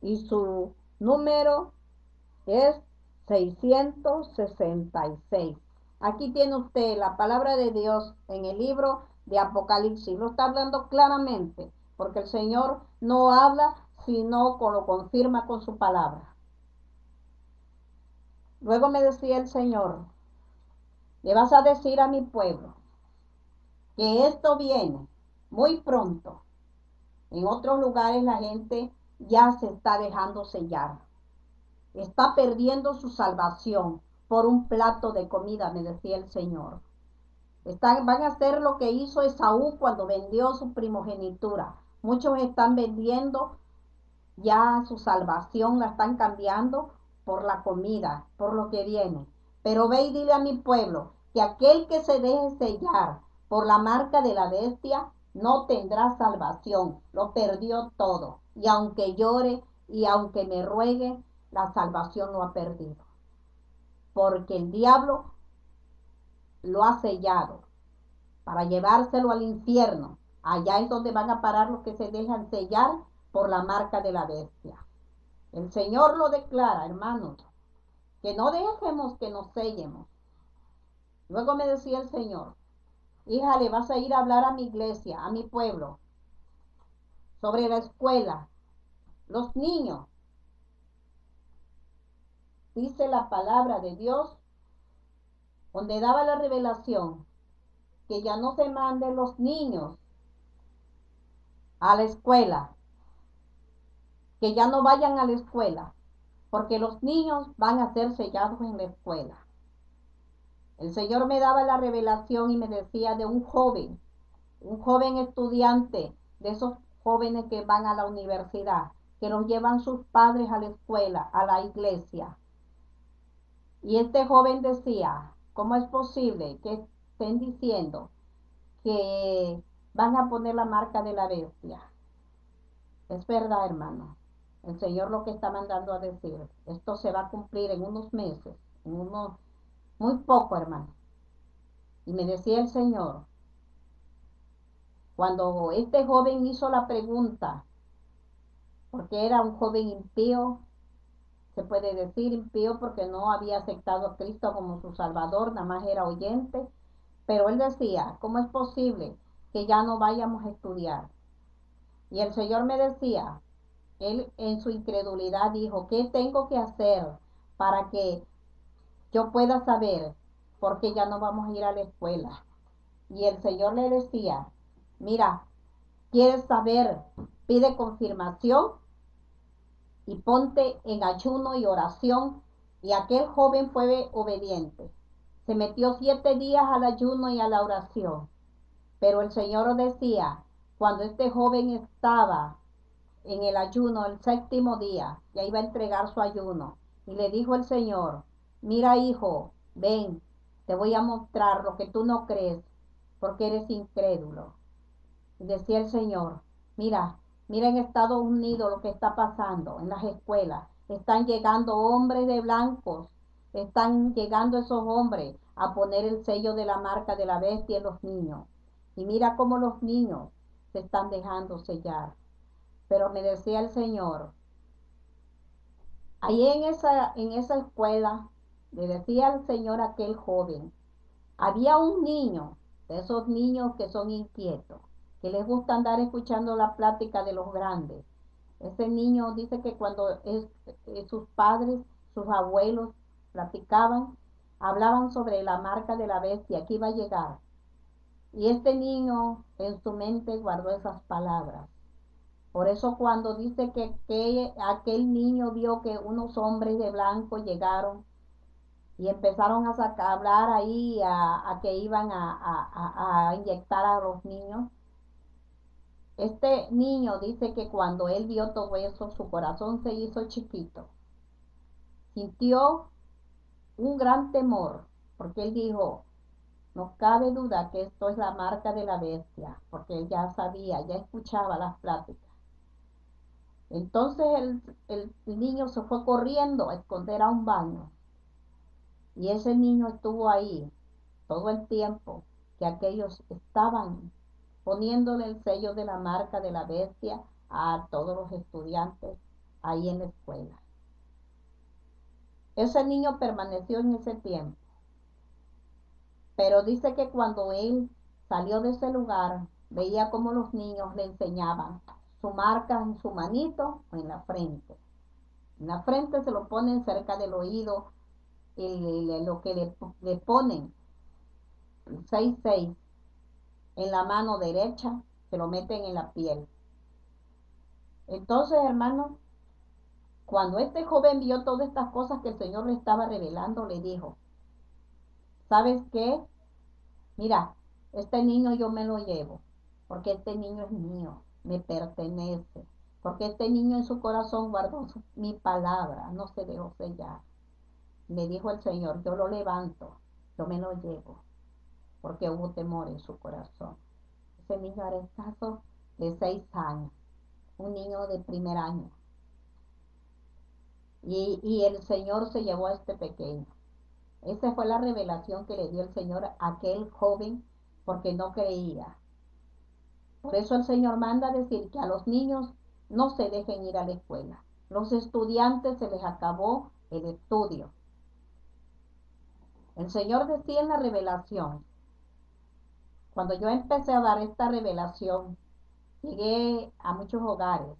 Y su número es 666. Aquí tiene usted la palabra de Dios en el libro de Apocalipsis. Lo está hablando claramente, porque el Señor no habla, sino lo confirma con su palabra. Luego me decía el Señor, le vas a decir a mi pueblo que esto viene muy pronto. En otros lugares la gente ya se está dejando sellar. Está perdiendo su salvación por un plato de comida, me decía el Señor. Van a hacer lo que hizo Esaú cuando vendió su primogenitura. Muchos están vendiendo ya su salvación, la están cambiando por la comida, por lo que viene. Pero ve y dile a mi pueblo que aquel que se deje sellar por la marca de la bestia no tendrá salvación, lo perdió todo. Y aunque llore y aunque me ruegue, la salvación lo ha perdido. Porque el diablo lo ha sellado para llevárselo al infierno. Allá es donde van a parar los que se dejan sellar por la marca de la bestia. El Señor lo declara, hermanos, que no dejemos que nos sellemos. Luego me decía el Señor, hija, le vas a ir a hablar a mi iglesia, a mi pueblo, sobre la escuela, los niños. Dice la palabra de Dios, donde daba la revelación, que ya no se manden los niños a la escuela, que ya no vayan a la escuela, porque los niños van a ser sellados en la escuela. El Señor me daba la revelación y me decía de un joven estudiante, de esos jóvenes que van a la universidad, que los llevan sus padres a la escuela, a la iglesia. Y este joven decía, ¿cómo es posible que estén diciendo que van a poner la marca de la bestia? Es verdad, hermano. El Señor lo que está mandando a decir, esto se va a cumplir en unos meses, muy poco, hermano. Y me decía el Señor, cuando este joven hizo la pregunta, porque era un joven impío, se puede decir impío porque no había aceptado a Cristo como su Salvador, nada más era oyente, Pero él decía, ¿cómo es posible que ya no vayamos a estudiar? Y el Señor me decía, él en su incredulidad dijo, ¿qué tengo que hacer para que yo pueda saber por qué ya no vamos a ir a la escuela? Y el Señor le decía, mira, ¿quieres saber? Pide confirmación y ponte en ayuno y oración. Y aquel joven fue obediente. Se metió 7 días al ayuno y a la oración. Pero el Señor decía, cuando este joven estaba en el ayuno, el 7.º día, ya iba a entregar su ayuno, y le dijo el Señor, mira hijo, ven, te voy a mostrar lo que tú no crees, porque eres incrédulo. Y decía el Señor, mira, mira en Estados Unidos lo que está pasando en las escuelas. Están llegando hombres de blancos, están llegando esos hombres a poner el sello de la marca de la bestia en los niños. Y mira cómo los niños se están dejando sellar. Pero me decía el Señor, ahí en esa escuela, le decía al Señor a aquel joven, había un niño, de esos niños que son inquietos, que les gusta andar escuchando la plática de los grandes. Ese niño dice que cuando sus padres, sus abuelos platicaban, hablaban sobre la marca de la bestia que iba a llegar. Y este niño en su mente guardó esas palabras. Por eso cuando dice que aquel niño vio que unos hombres de blanco llegaron y empezaron a hablar ahí a que iban a inyectar a los niños. Este niño dice que cuando él vio todo eso, su corazón se hizo chiquito. Sintió un gran temor, porque él dijo, no cabe duda que esto es la marca de la bestia, porque él ya sabía, ya escuchaba las pláticas. Entonces el niño se fue corriendo a esconder a un baño. Y ese niño estuvo ahí todo el tiempo que aquellos estaban poniéndole el sello de la marca de la bestia a todos los estudiantes ahí en la escuela. Ese niño permaneció en ese tiempo, pero dice que cuando él salió de ese lugar, veía como los niños le enseñaban su marca en su manito o en la frente. En la frente se lo ponen cerca del oído, lo que le ponen, el 6 en la mano derecha, se lo meten en la piel. Entonces, hermano, cuando este joven vio todas estas cosas que el Señor le estaba revelando, le dijo, ¿sabes qué? Mira, este niño yo me lo llevo, porque este niño es mío, me pertenece, porque este niño en su corazón guardó mi palabra, no se dejó sellar. Le dijo el Señor, yo lo levanto, yo me lo llevo, porque hubo temor en su corazón. Ese niño era escaso de 6 años, un niño de primer año. Y el Señor se llevó a este pequeño. Esa fue la revelación que le dio el Señor a aquel joven porque no creía. Por eso el Señor manda decir que a los niños no se dejen ir a la escuela. Los estudiantes se les acabó el estudio. El Señor decía en la revelación, cuando yo empecé a dar esta revelación, llegué a muchos hogares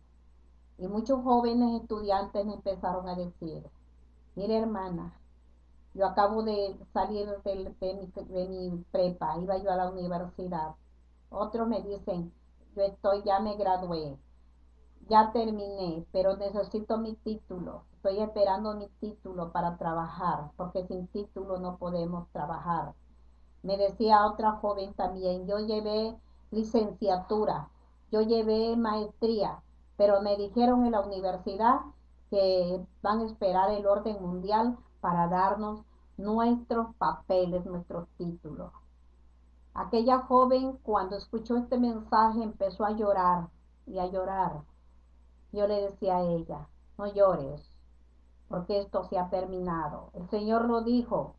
y muchos jóvenes estudiantes me empezaron a decir, mire hermana, yo acabo de salir de mi prepa, iba yo a la universidad. Otros me dicen, ya me gradué, ya terminé, pero necesito mi título. Estoy esperando mi título para trabajar, porque sin título no podemos trabajar. Me decía otra joven también, yo llevé licenciatura, yo llevé maestría, pero me dijeron en la universidad que van a esperar el orden mundial para darnos nuestros papeles, nuestros títulos. Aquella joven cuando escuchó este mensaje empezó a llorar y a llorar. Yo le decía a ella, no llores, porque esto se ha terminado. El Señor lo dijo,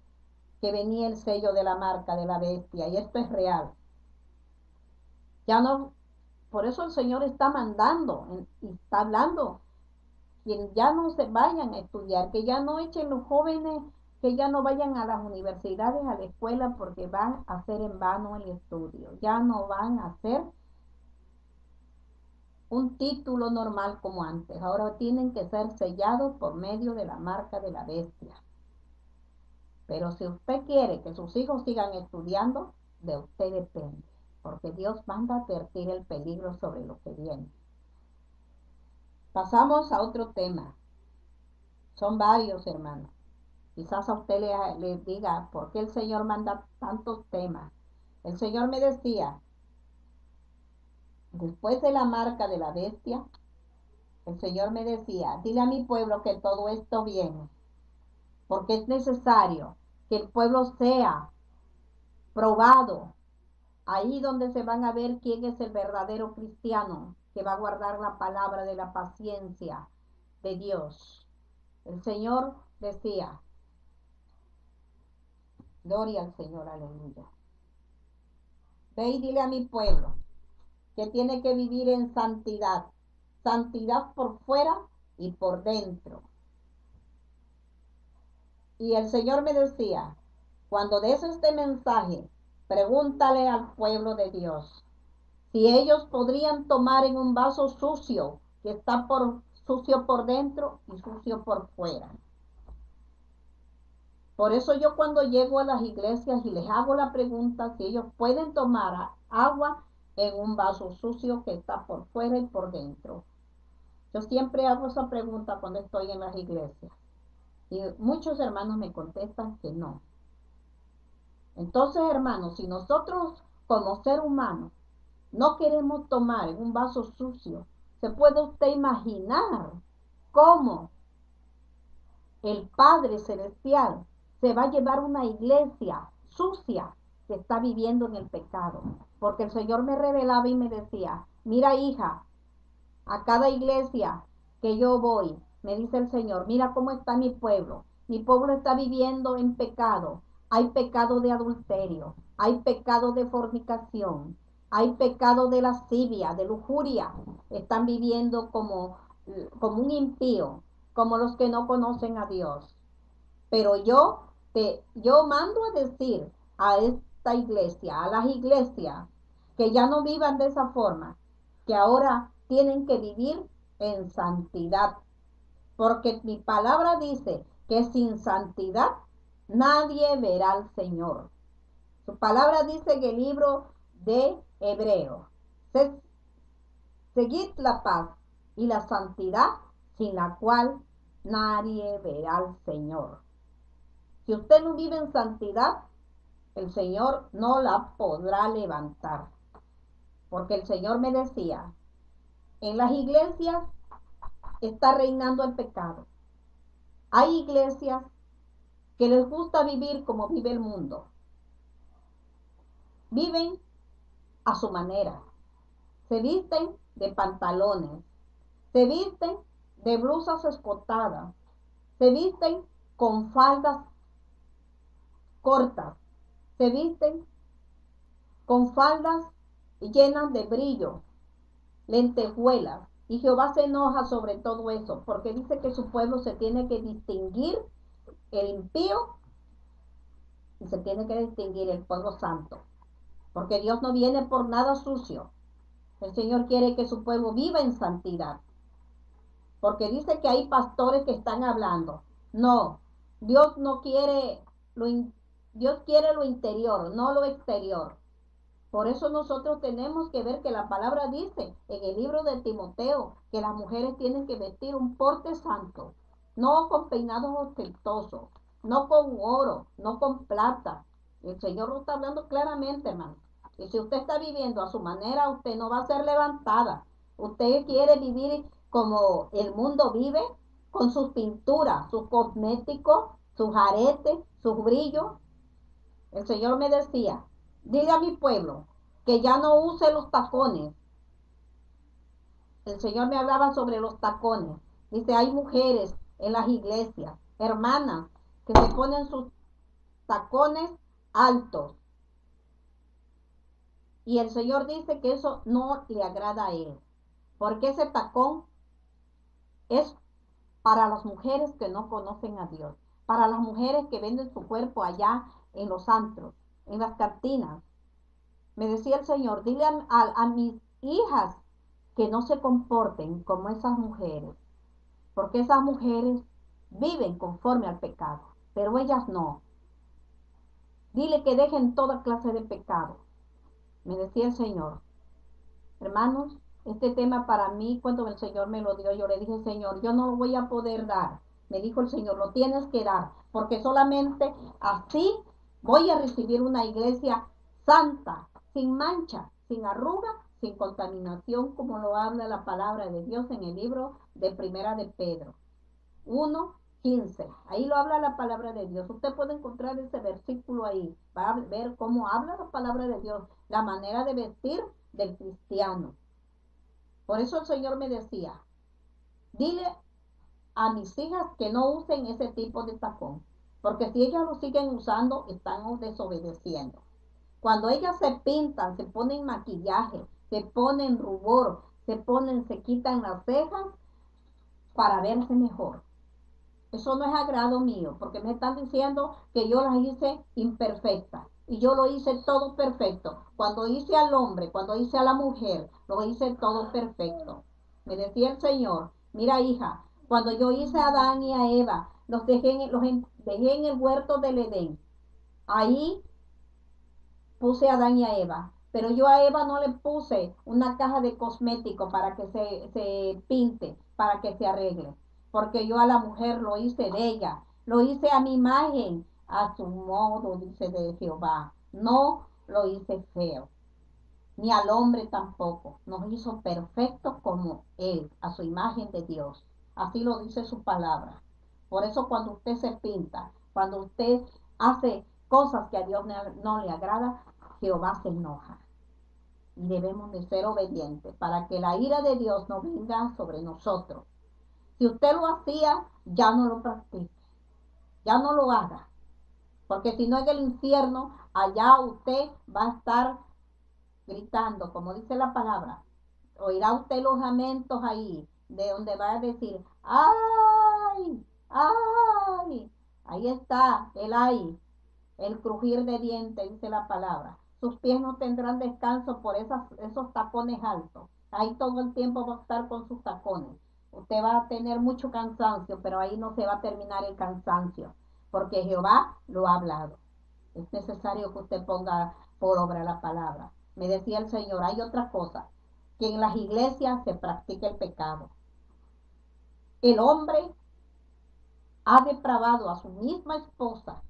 que venía el sello de la marca de la bestia, y esto es real. Ya no, por eso el Señor está mandando y está hablando, que ya no se vayan a estudiar, que ya no echen los jóvenes que ya no vayan a las universidades, a la escuela, porque van a hacer en vano el estudio. Ya no van a hacer un título normal como antes. Ahora tienen que ser sellados por medio de la marca de la bestia. Pero si usted quiere que sus hijos sigan estudiando, de usted depende, porque Dios manda a advertir el peligro sobre lo que viene. Pasamos a otro tema. Son varios, hermanos. Quizás a usted le diga, ¿por qué el Señor manda tantos temas? El Señor me decía, después de la marca de la bestia, el Señor me decía, dile a mi pueblo que todo esto viene, porque es necesario que el pueblo sea probado. Ahí donde se van a ver quién es el verdadero cristiano, que va a guardar la palabra de la paciencia de Dios. El Señor decía, gloria al Señor, aleluya. Ve y dile a mi pueblo que tiene que vivir en santidad, santidad por fuera y por dentro. Y el Señor me decía, cuando des este mensaje, pregúntale al pueblo de Dios si ellos podrían tomar en un vaso sucio, que está sucio por dentro y sucio por fuera. Por eso yo cuando llego a las iglesias y les hago la pregunta si ellos pueden tomar agua en un vaso sucio que está por fuera y por dentro. Yo siempre hago esa pregunta cuando estoy en las iglesias. Y muchos hermanos me contestan que no. Entonces, hermanos, si nosotros como ser humano no queremos tomar en un vaso sucio, ¿se puede usted imaginar cómo el Padre Celestial se va a llevar una iglesia sucia que está viviendo en el pecado? Porque el Señor me revelaba y me decía, mira hija, a cada iglesia que yo voy, me dice el Señor, mira cómo está mi pueblo. Mi pueblo está viviendo en pecado. Hay pecado de adulterio, hay pecado de fornicación, hay pecado de lascivia, de lujuria. Están viviendo como un impío, como los que no conocen a Dios. Pero yo mando a decir a esta iglesia, a las iglesias, que ya no vivan de esa forma, que ahora tienen que vivir en santidad, porque mi palabra dice que sin santidad nadie verá al Señor. Su palabra dice en el libro de Hebreos, seguid la paz y la santidad, sin la cual nadie verá al Señor. Si usted no vive en santidad, el Señor no la podrá levantar. Porque el Señor me decía, en las iglesias está reinando el pecado. Hay iglesias que les gusta vivir como vive el mundo. Viven a su manera. Se visten de pantalones. Se visten de blusas escotadas. Se visten con faldas cortas. Se visten con faldas llenas de brillo, lentejuelas. Y Jehová se enoja sobre todo eso, porque dice que su pueblo se tiene que distinguir el impío y se tiene que distinguir el pueblo santo, porque Dios no viene por nada sucio. El Señor quiere que su pueblo viva en santidad, porque dice que hay pastores que están hablando. No, Dios no quiere Dios quiere lo interior, no lo exterior. Por eso nosotros tenemos que ver que la palabra dice en el libro de Timoteo que las mujeres tienen que vestir un porte santo, no con peinados ostentosos, no con oro, no con plata. El Señor lo está hablando claramente, hermano. Y si usted está viviendo a su manera, usted no va a ser levantada. Usted quiere vivir como el mundo vive, con sus pinturas, sus cosméticos, sus aretes, sus brillos. El Señor me decía, dile a mi pueblo que ya no use los tacones. El Señor me hablaba sobre los tacones. Dice, hay mujeres en las iglesias, hermanas, que se ponen sus tacones altos. Y el Señor dice que eso no le agrada a Él, porque ese tacón es para las mujeres que no conocen a Dios. para las mujeres que venden su cuerpo allá en los antros, en las cantinas. Me decía el Señor, dile a mis hijas que no se comporten como esas mujeres, porque esas mujeres viven conforme al pecado, pero ellas no. Dile que dejen toda clase de pecado. Me decía el Señor. Hermanos, este tema para mí, cuando el Señor me lo dio, yo le dije, Señor, yo no lo voy a poder dar. Me dijo el Señor, lo tienes que dar, porque solamente así voy a recibir una iglesia santa, sin mancha, sin arruga, sin contaminación, como lo habla la palabra de Dios en el libro de Primera de Pedro 1:15. Ahí lo habla la palabra de Dios. Usted puede encontrar ese versículo ahí. Va a ver cómo habla la palabra de Dios, la manera de vestir del cristiano. Por eso el Señor me decía, dile a mis hijas que no usen ese tipo de tacón, porque si ellas lo siguen usando, están desobedeciendo. Cuando ellas se pintan, se ponen maquillaje, se ponen rubor, se quitan las cejas para verse mejor. Eso no es agrado mío, porque me están diciendo que yo las hice imperfectas. Y yo lo hice todo perfecto. Cuando hice al hombre, cuando hice a la mujer, lo hice todo perfecto. Me decía el Señor, mira hija, cuando yo hice a Adán y a Eva, dejé en el huerto del Edén. Ahí puse a Adán y a Eva. Pero yo a Eva no le puse una caja de cosméticos para que se pinte, para que se arregle. Porque yo a la mujer lo hice de ella. Lo hice a mi imagen, a su modo, dice de Jehová. No lo hice feo. Ni al hombre tampoco. Nos hizo perfectos como él, a su imagen de Dios. Así lo dice su palabra. Por eso cuando usted se pinta, cuando usted hace cosas que a Dios no le agrada, Jehová se enoja. Y debemos de ser obedientes para que la ira de Dios no venga sobre nosotros. Si usted lo hacía, ya no lo practique. Ya no lo haga. Porque si no, en el infierno, allá usted va a estar gritando, como dice la palabra. Oirá usted los lamentos ahí, de donde va a decir, ¡ay! ¡Ay! Ahí está el ay, el crujir de dientes, dice la palabra. Sus pies no tendrán descanso por esos tacones altos. Ahí todo el tiempo va a estar con sus tacones. Usted va a tener mucho cansancio, pero ahí no se va a terminar el cansancio, porque Jehová lo ha hablado. Es necesario que usted ponga por obra la palabra. Me decía el Señor, hay otra cosa, que en las iglesias se practica el pecado. El hombre ha depravado a su misma esposa,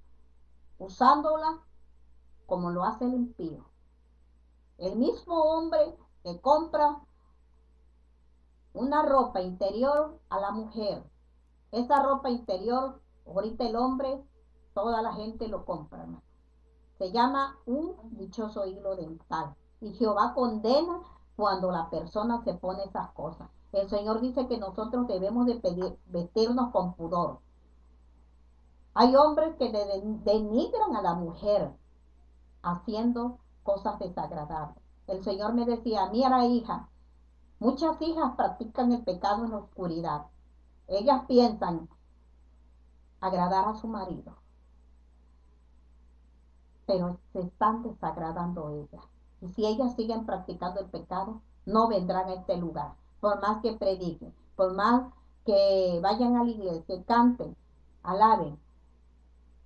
usándola como lo hace el impío. El mismo hombre que compra una ropa interior a la mujer. Esa ropa interior, ahorita el hombre, toda la gente lo compra, ¿no? Se llama un dichoso hilo dental. Y Jehová condena cuando la persona se pone esas cosas. El Señor dice que nosotros debemos de vestirnos con pudor. Hay hombres que denigran a la mujer haciendo cosas desagradables. El Señor me decía, mira hija, muchas hijas practican el pecado en la oscuridad. Ellas piensan agradar a su marido, pero se están desagradando ellas. Y si ellas siguen practicando el pecado, no vendrán a este lugar. Por más que prediquen, por más que vayan a la iglesia, canten, alaben,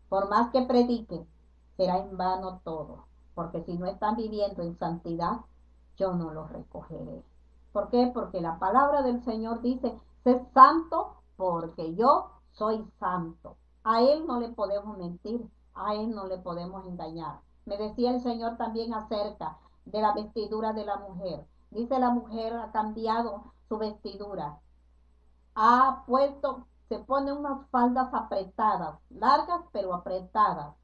por más que prediquen, será en vano todo. Porque si no están viviendo en santidad, yo no los recogeré. ¿Por qué? Porque la palabra del Señor dice, sé santo porque yo soy santo. A Él no le podemos mentir, a Él no le podemos engañar. Me decía el Señor también acerca de la vestidura de la mujer. Dice, la mujer ha cambiado su vestidura. Se pone unas faldas apretadas, largas pero apretadas.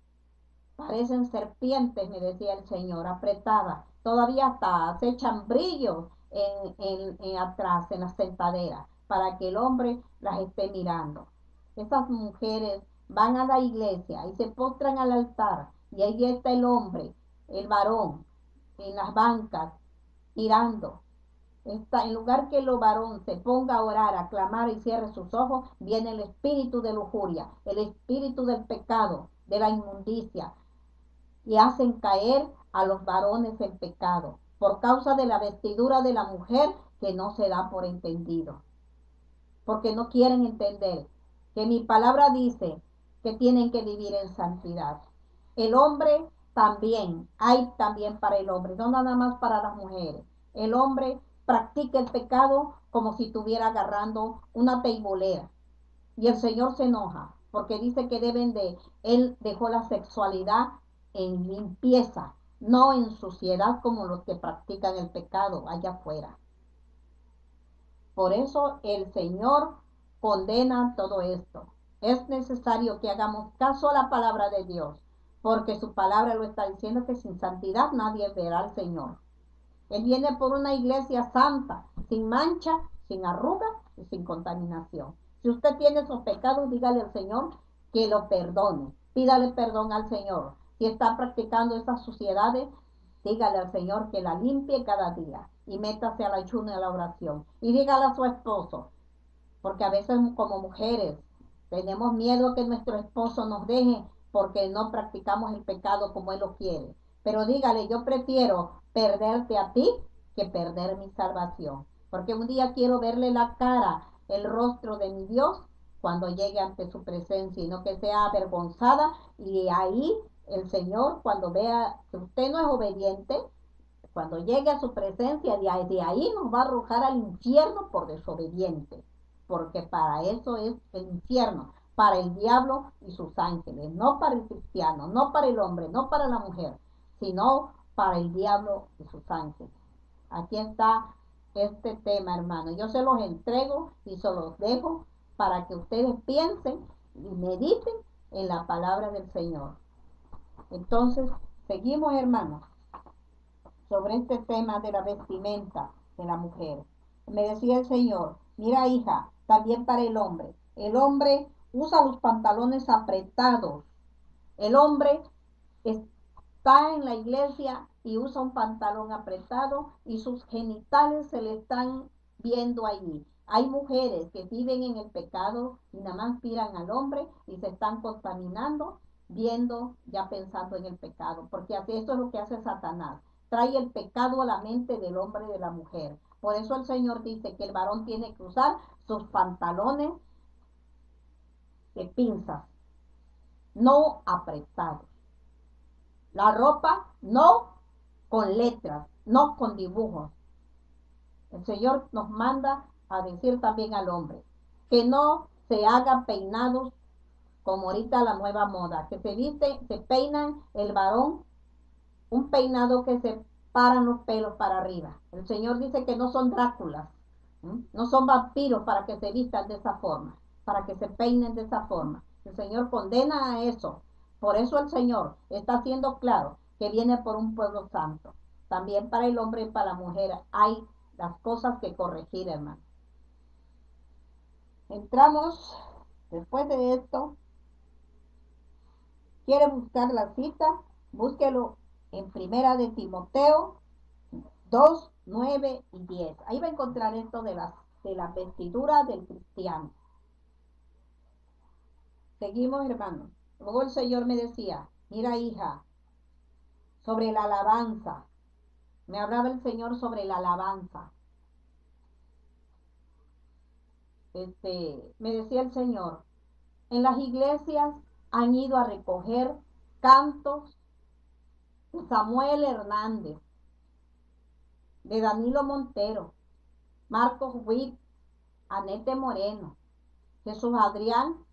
Parecen serpientes, me decía el Señor, apretadas. Todavía hasta se echan brillos en atrás, en las sentaderas, para que el hombre las esté mirando. Esas mujeres van a la iglesia y se postran al altar, y ahí está el hombre, el varón, en las bancas, mirando. en lugar que el varón se ponga a orar, a clamar y cierre sus ojos, viene el espíritu de lujuria, el espíritu del pecado, de la inmundicia, y hacen caer a los varones en pecado por causa de la vestidura de la mujer que no se da por entendido, porque no quieren entender que mi palabra dice que tienen que vivir en santidad. El hombre también, hay también para el hombre, no nada más para las mujeres. El hombre practica el pecado como si estuviera agarrando una teibolera. Y el Señor se enoja porque dice que él dejó la sexualidad en limpieza, no en suciedad como los que practican el pecado allá afuera. Por eso el Señor condena todo esto. Es necesario que hagamos caso a la palabra de Dios, porque su palabra lo está diciendo, que sin santidad nadie verá al Señor. Él viene por una iglesia santa, sin mancha, sin arruga y sin contaminación. Si usted tiene esos pecados, dígale al Señor que lo perdone. Pídale perdón al Señor. Si está practicando esas suciedades, dígale al Señor que la limpie cada día y métase al ayuno y a la oración. Y dígale a su esposo, porque a veces como mujeres tenemos miedo que nuestro esposo nos deje porque no practicamos el pecado como él lo quiere. Pero dígale, yo prefiero perderte a ti que perder mi salvación, porque un día quiero verle la cara, el rostro de mi Dios cuando llegue ante su presencia, y no que sea avergonzada. Y ahí el Señor, cuando vea que usted no es obediente, cuando llegue a su presencia, de ahí nos va a arrojar al infierno por desobediente, porque para eso es el infierno, para el diablo y sus ángeles, no para el cristiano, no para el hombre, no para la mujer, sino para el diablo y sus ángeles. Aquí está este tema, hermano. Yo se los entrego y se los dejo para que ustedes piensen y mediten en la palabra del Señor. Entonces, seguimos, hermanos, sobre este tema de la vestimenta de la mujer. Me decía el Señor, mira, hija, también para el hombre. El hombre usa los pantalones apretados. El hombre está en la iglesia y usa un pantalón apretado y sus genitales se le están viendo allí. Hay mujeres que viven en el pecado y nada más miran al hombre y se están contaminando, viendo, ya pensando en el pecado, porque así eso es lo que hace Satanás. Trae el pecado a la mente del hombre y de la mujer. Por eso el Señor dice que el varón tiene que usar sus pantalones de pinzas, no apretados. La ropa no con letras, no con dibujos. El Señor nos manda a decir también al hombre que no se haga peinados como ahorita la nueva moda, que se peinan el varón, un peinado que se paran los pelos para arriba. El Señor dice que no son Dráculas, no son vampiros para que se vistan de esa forma, para que se peinen de esa forma. El Señor condena a eso. Por eso el Señor está haciendo claro que viene por un pueblo santo. También para el hombre y para la mujer hay las cosas que corregir, hermano. Entramos, después de esto, quiere buscar la cita, búsquelo en Primera de Timoteo 2, 9 y 10. Ahí va a encontrar esto de la vestidura del cristiano. Seguimos, hermano. Luego el Señor me decía, mira, hija, sobre la alabanza. Me hablaba el Señor sobre la alabanza. Me decía el Señor, en las iglesias han ido a recoger cantos de Samuel Hernández, de Danilo Montero, Marcos Witt, Anete Moreno, Jesús Adrián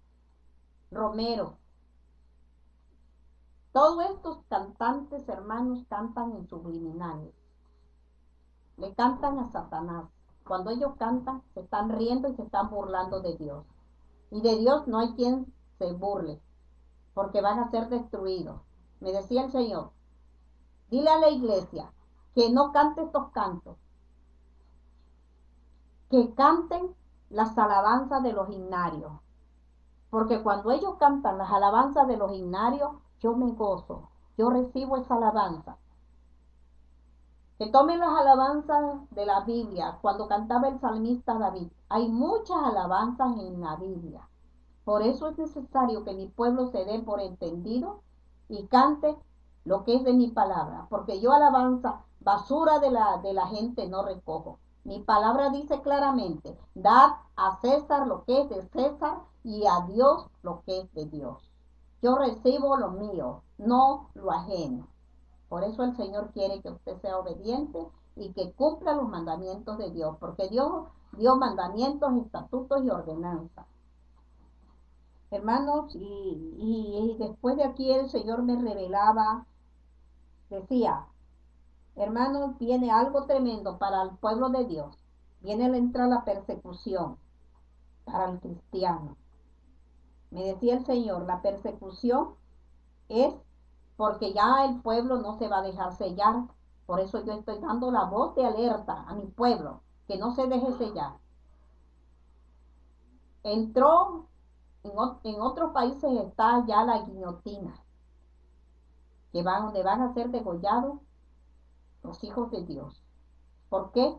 Romero. Todos estos cantantes, hermanos, cantan en subliminales. Le cantan a Satanás. Cuando ellos cantan, se están riendo y se están burlando de Dios. Y de Dios no hay quien se burle, porque van a ser destruidos. Me decía el Señor, dile a la iglesia que no cante estos cantos, que canten las alabanzas de los himnarios. Porque cuando ellos cantan las alabanzas de los himnarios, yo me gozo, yo recibo esa alabanza. Que tomen las alabanzas de la Biblia, cuando cantaba el salmista David. Hay muchas alabanzas en la Biblia. Por eso es necesario que mi pueblo se dé por entendido y cante lo que es de mi palabra, porque yo alabanza, basura de la gente no recojo. Mi palabra dice claramente, dad a César lo que es de César y a Dios lo que es de Dios. Yo recibo lo mío, no lo ajeno. Por eso el Señor quiere que usted sea obediente y que cumpla los mandamientos de Dios, porque Dios dio mandamientos, estatutos y ordenanzas. Hermanos, y después de aquí el Señor me revelaba, decía, hermanos, viene algo tremendo para el pueblo de Dios. Viene a entrar la persecución para el cristiano. Me decía el Señor, la persecución es porque ya el pueblo no se va a dejar sellar. Por eso yo estoy dando la voz de alerta a mi pueblo, que no se deje sellar. Entró, en otros países está ya la guillotina, donde van a ser degollados los hijos de Dios. ¿Por qué?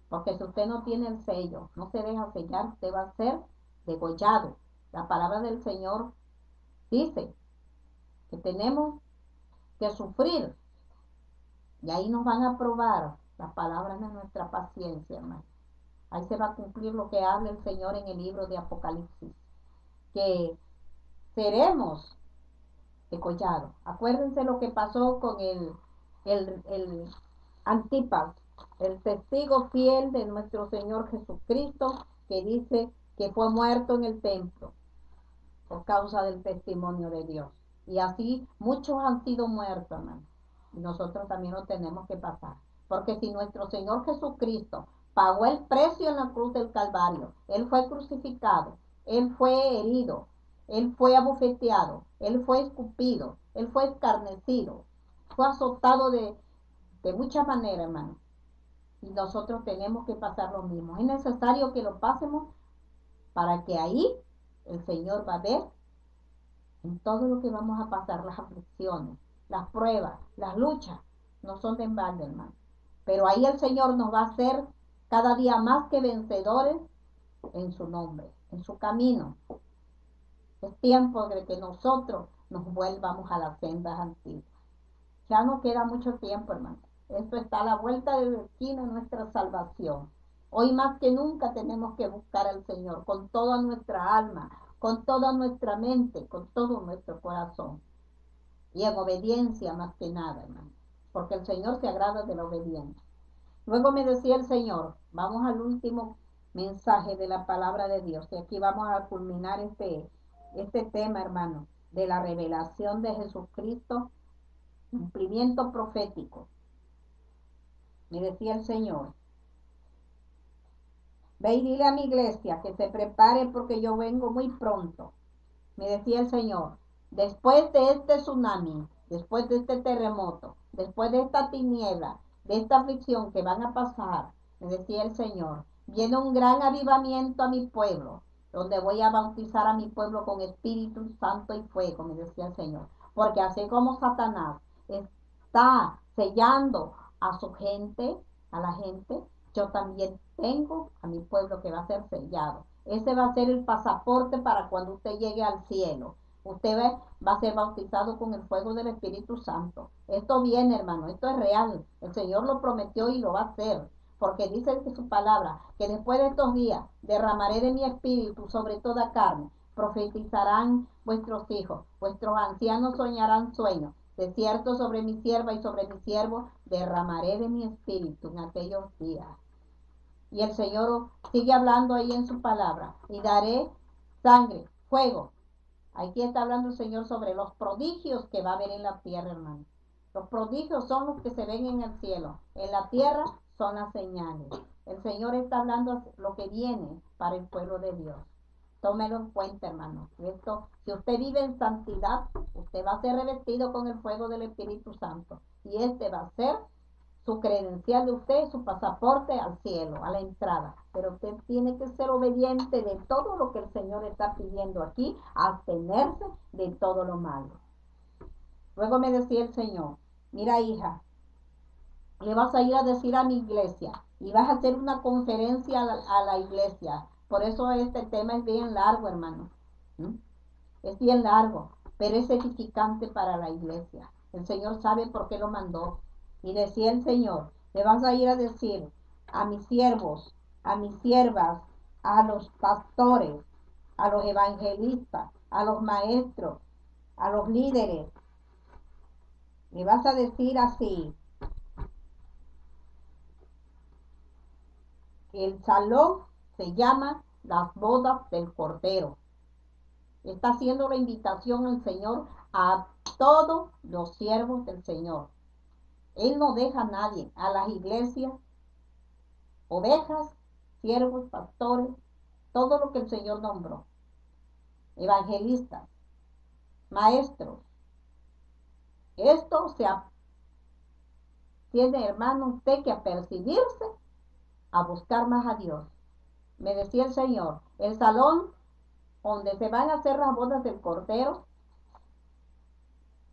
Porque si usted no tiene el sello, no se deja sellar, usted va a ser degollado. La palabra del Señor dice que tenemos que sufrir, y ahí nos van a probar las palabras de nuestra paciencia, hermano. Ahí se va a cumplir lo que habla el Señor en el libro de Apocalipsis, que seremos degollados. Acuérdense lo que pasó con el Antipas, el testigo fiel de nuestro Señor Jesucristo, que dice que fue muerto en el templo por causa del testimonio de Dios. Y así muchos han sido muertos, hermano. Y nosotros también lo tenemos que pasar. Porque si nuestro Señor Jesucristo pagó el precio en la cruz del Calvario, Él fue crucificado, Él fue herido, Él fue abofeteado, Él fue escupido, Él fue escarnecido, fue azotado de muchas maneras, hermano. Y nosotros tenemos que pasar lo mismo. Es necesario que lo pasemos para que ahí el Señor va a ver en todo lo que vamos a pasar, las aflicciones, las pruebas, las luchas, no son de en balde, hermano. Pero ahí el Señor nos va a hacer cada día más que vencedores en su nombre, en su camino. Es tiempo de que nosotros nos vuelvamos a las sendas antiguas. Ya no queda mucho tiempo, hermano. Esto está a la vuelta de la esquina, nuestra salvación. Hoy más que nunca tenemos que buscar al Señor con toda nuestra alma, con toda nuestra mente, con todo nuestro corazón. Y en obediencia más que nada, hermano. Porque el Señor se agrada de la obediencia. Luego me decía el Señor, vamos al último mensaje de la palabra de Dios. Y aquí vamos a culminar este tema, hermano, de la revelación de Jesucristo, cumplimiento profético. Me decía el Señor, ve y dile a mi iglesia que se prepare porque yo vengo muy pronto. Me decía el Señor, después de este tsunami, después de este terremoto, después de esta tiniebla, de esta aflicción que van a pasar, me decía el Señor, viene un gran avivamiento a mi pueblo, donde voy a bautizar a mi pueblo con Espíritu Santo y fuego, me decía el Señor. Porque así como Satanás está sellando a su gente, a la gente, yo también tengo a mi pueblo que va a ser sellado. Ese va a ser el pasaporte para cuando usted llegue al cielo. Usted va a ser bautizado con el fuego del Espíritu Santo. Esto viene, hermano, esto es real. El Señor lo prometió y lo va a hacer. Porque dice que su palabra, que después de estos días derramaré de mi espíritu sobre toda carne. Profetizarán vuestros hijos, vuestros ancianos soñarán sueños. De cierto sobre mi sierva y sobre mi siervo derramaré de mi espíritu en aquellos días. Y el Señor sigue hablando ahí en su palabra. Y daré sangre, fuego. Aquí está hablando el Señor sobre los prodigios que va a haber en la tierra, hermano. Los prodigios son los que se ven en el cielo. En la tierra son las señales. El Señor está hablando lo que viene para el pueblo de Dios. Tómelo en cuenta, hermano. Esto, si usted vive en santidad, usted va a ser revestido con el fuego del Espíritu Santo. Y este va a ser su credencial de usted, su pasaporte al cielo, a la entrada. Pero usted tiene que ser obediente de todo lo que el Señor está pidiendo aquí, abstenerse de todo lo malo. Luego me decía el Señor, mira hija, le vas a ir a decir a mi iglesia y vas a hacer una conferencia a la iglesia. Por eso este tema es bien largo, hermano. ¿Mm? Es bien largo, pero es edificante para la iglesia. El Señor sabe por qué lo mandó. Y decía el Señor, le vas a ir a decir a mis siervos, a mis siervas, a los pastores, a los evangelistas, a los maestros, a los líderes. Le vas a decir así, que el salón se llama las bodas del Cordero. Está haciendo la invitación al Señor a todos los siervos del Señor. Él no deja a nadie, a las iglesias, ovejas, siervos, pastores, todo lo que el Señor nombró, evangelistas, maestros. Esto tiene, hermano, usted que apercibirse a buscar más a Dios. Me decía el Señor, el salón donde se van a hacer las bodas del Cordero,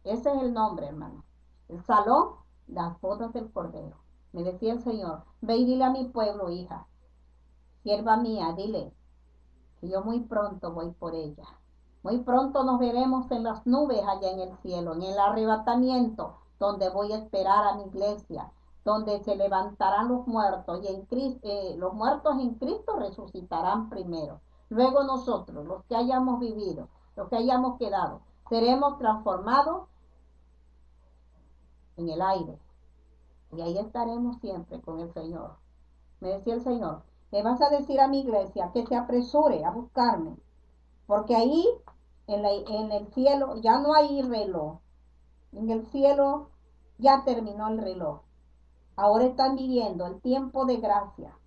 ese es el nombre, hermano. El salón, las bodas del Cordero. Me decía el Señor, ve y dile a mi pueblo, hija, sierva mía, dile que yo muy pronto voy por ella. Muy pronto nos veremos en las nubes allá en el cielo, en el arrebatamiento, donde voy a esperar a mi iglesia, donde se levantarán los muertos y los muertos en Cristo resucitarán primero. Luego nosotros, los que hayamos vivido, los que hayamos quedado, seremos transformados en el aire. Y ahí estaremos siempre con el Señor. Me decía el Señor, le vas a decir a mi iglesia que se apresure a buscarme, porque ahí en el cielo ya no hay reloj. En el cielo ya terminó el reloj. Ahora están viviendo el tiempo de gracia.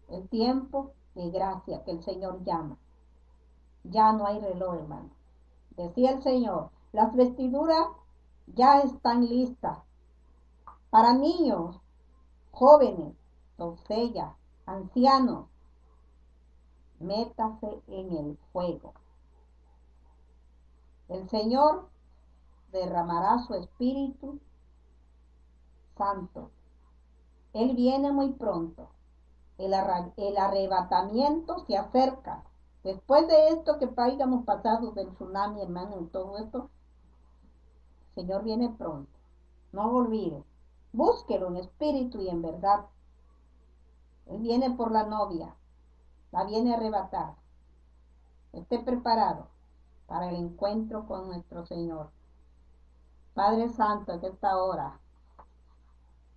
El tiempo de gracia que el Señor llama. Ya no hay reloj, hermano. Decía el Señor, las vestiduras ya están listas para niños, jóvenes, doncellas, ancianos. Métase en el fuego. El Señor derramará su Espíritu Santo. Él viene muy pronto. El arrebatamiento se acerca. Después de esto que hayamos pasado del tsunami, hermano, y todo esto, el Señor viene pronto. No lo olvide. Búsquelo en espíritu y en verdad. Él viene por la novia. La viene a arrebatar. Esté preparado para el encuentro con nuestro Señor. Padre Santo, en esta hora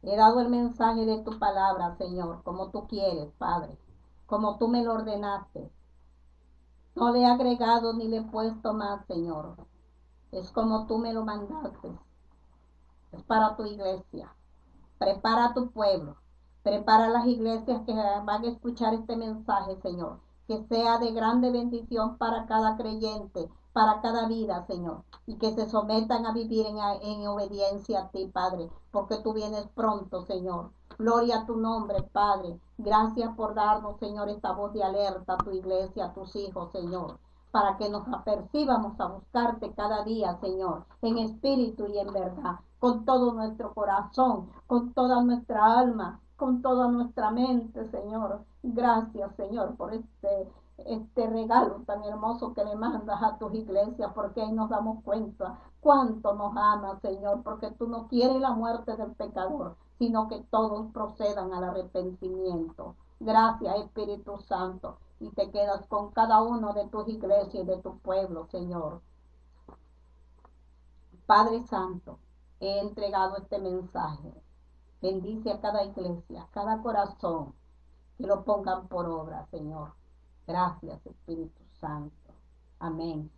he dado el mensaje de tu palabra, Señor, como tú quieres, Padre, como tú me lo ordenaste. No le he agregado ni le he puesto más, Señor. Es como tú me lo mandaste. Es para tu iglesia. Prepara a tu pueblo. Prepara a las iglesias que van a escuchar este mensaje, Señor. Que sea de grande bendición para cada creyente, para cada vida, Señor. Y que se sometan a vivir en obediencia a ti, Padre. Porque tú vienes pronto, Señor. Gloria a tu nombre, Padre. Gracias por darnos, Señor, esta voz de alerta a tu iglesia, a tus hijos, Señor. Para que nos apercibamos a buscarte cada día, Señor, en espíritu y en verdad, con todo nuestro corazón, con toda nuestra alma, con toda nuestra mente, Señor. Gracias, Señor, por este regalo tan hermoso que le mandas a tus iglesias, porque ahí nos damos cuenta cuánto nos amas, Señor, porque tú no quieres la muerte del pecador, sino que todos procedan al arrepentimiento. Gracias, Espíritu Santo, y te quedas con cada uno de tus iglesias y de tu pueblo, Señor. Padre Santo, he entregado este mensaje. Bendice a cada iglesia, a cada corazón, que lo pongan por obra, Señor. Gracias, Espíritu Santo. Amén.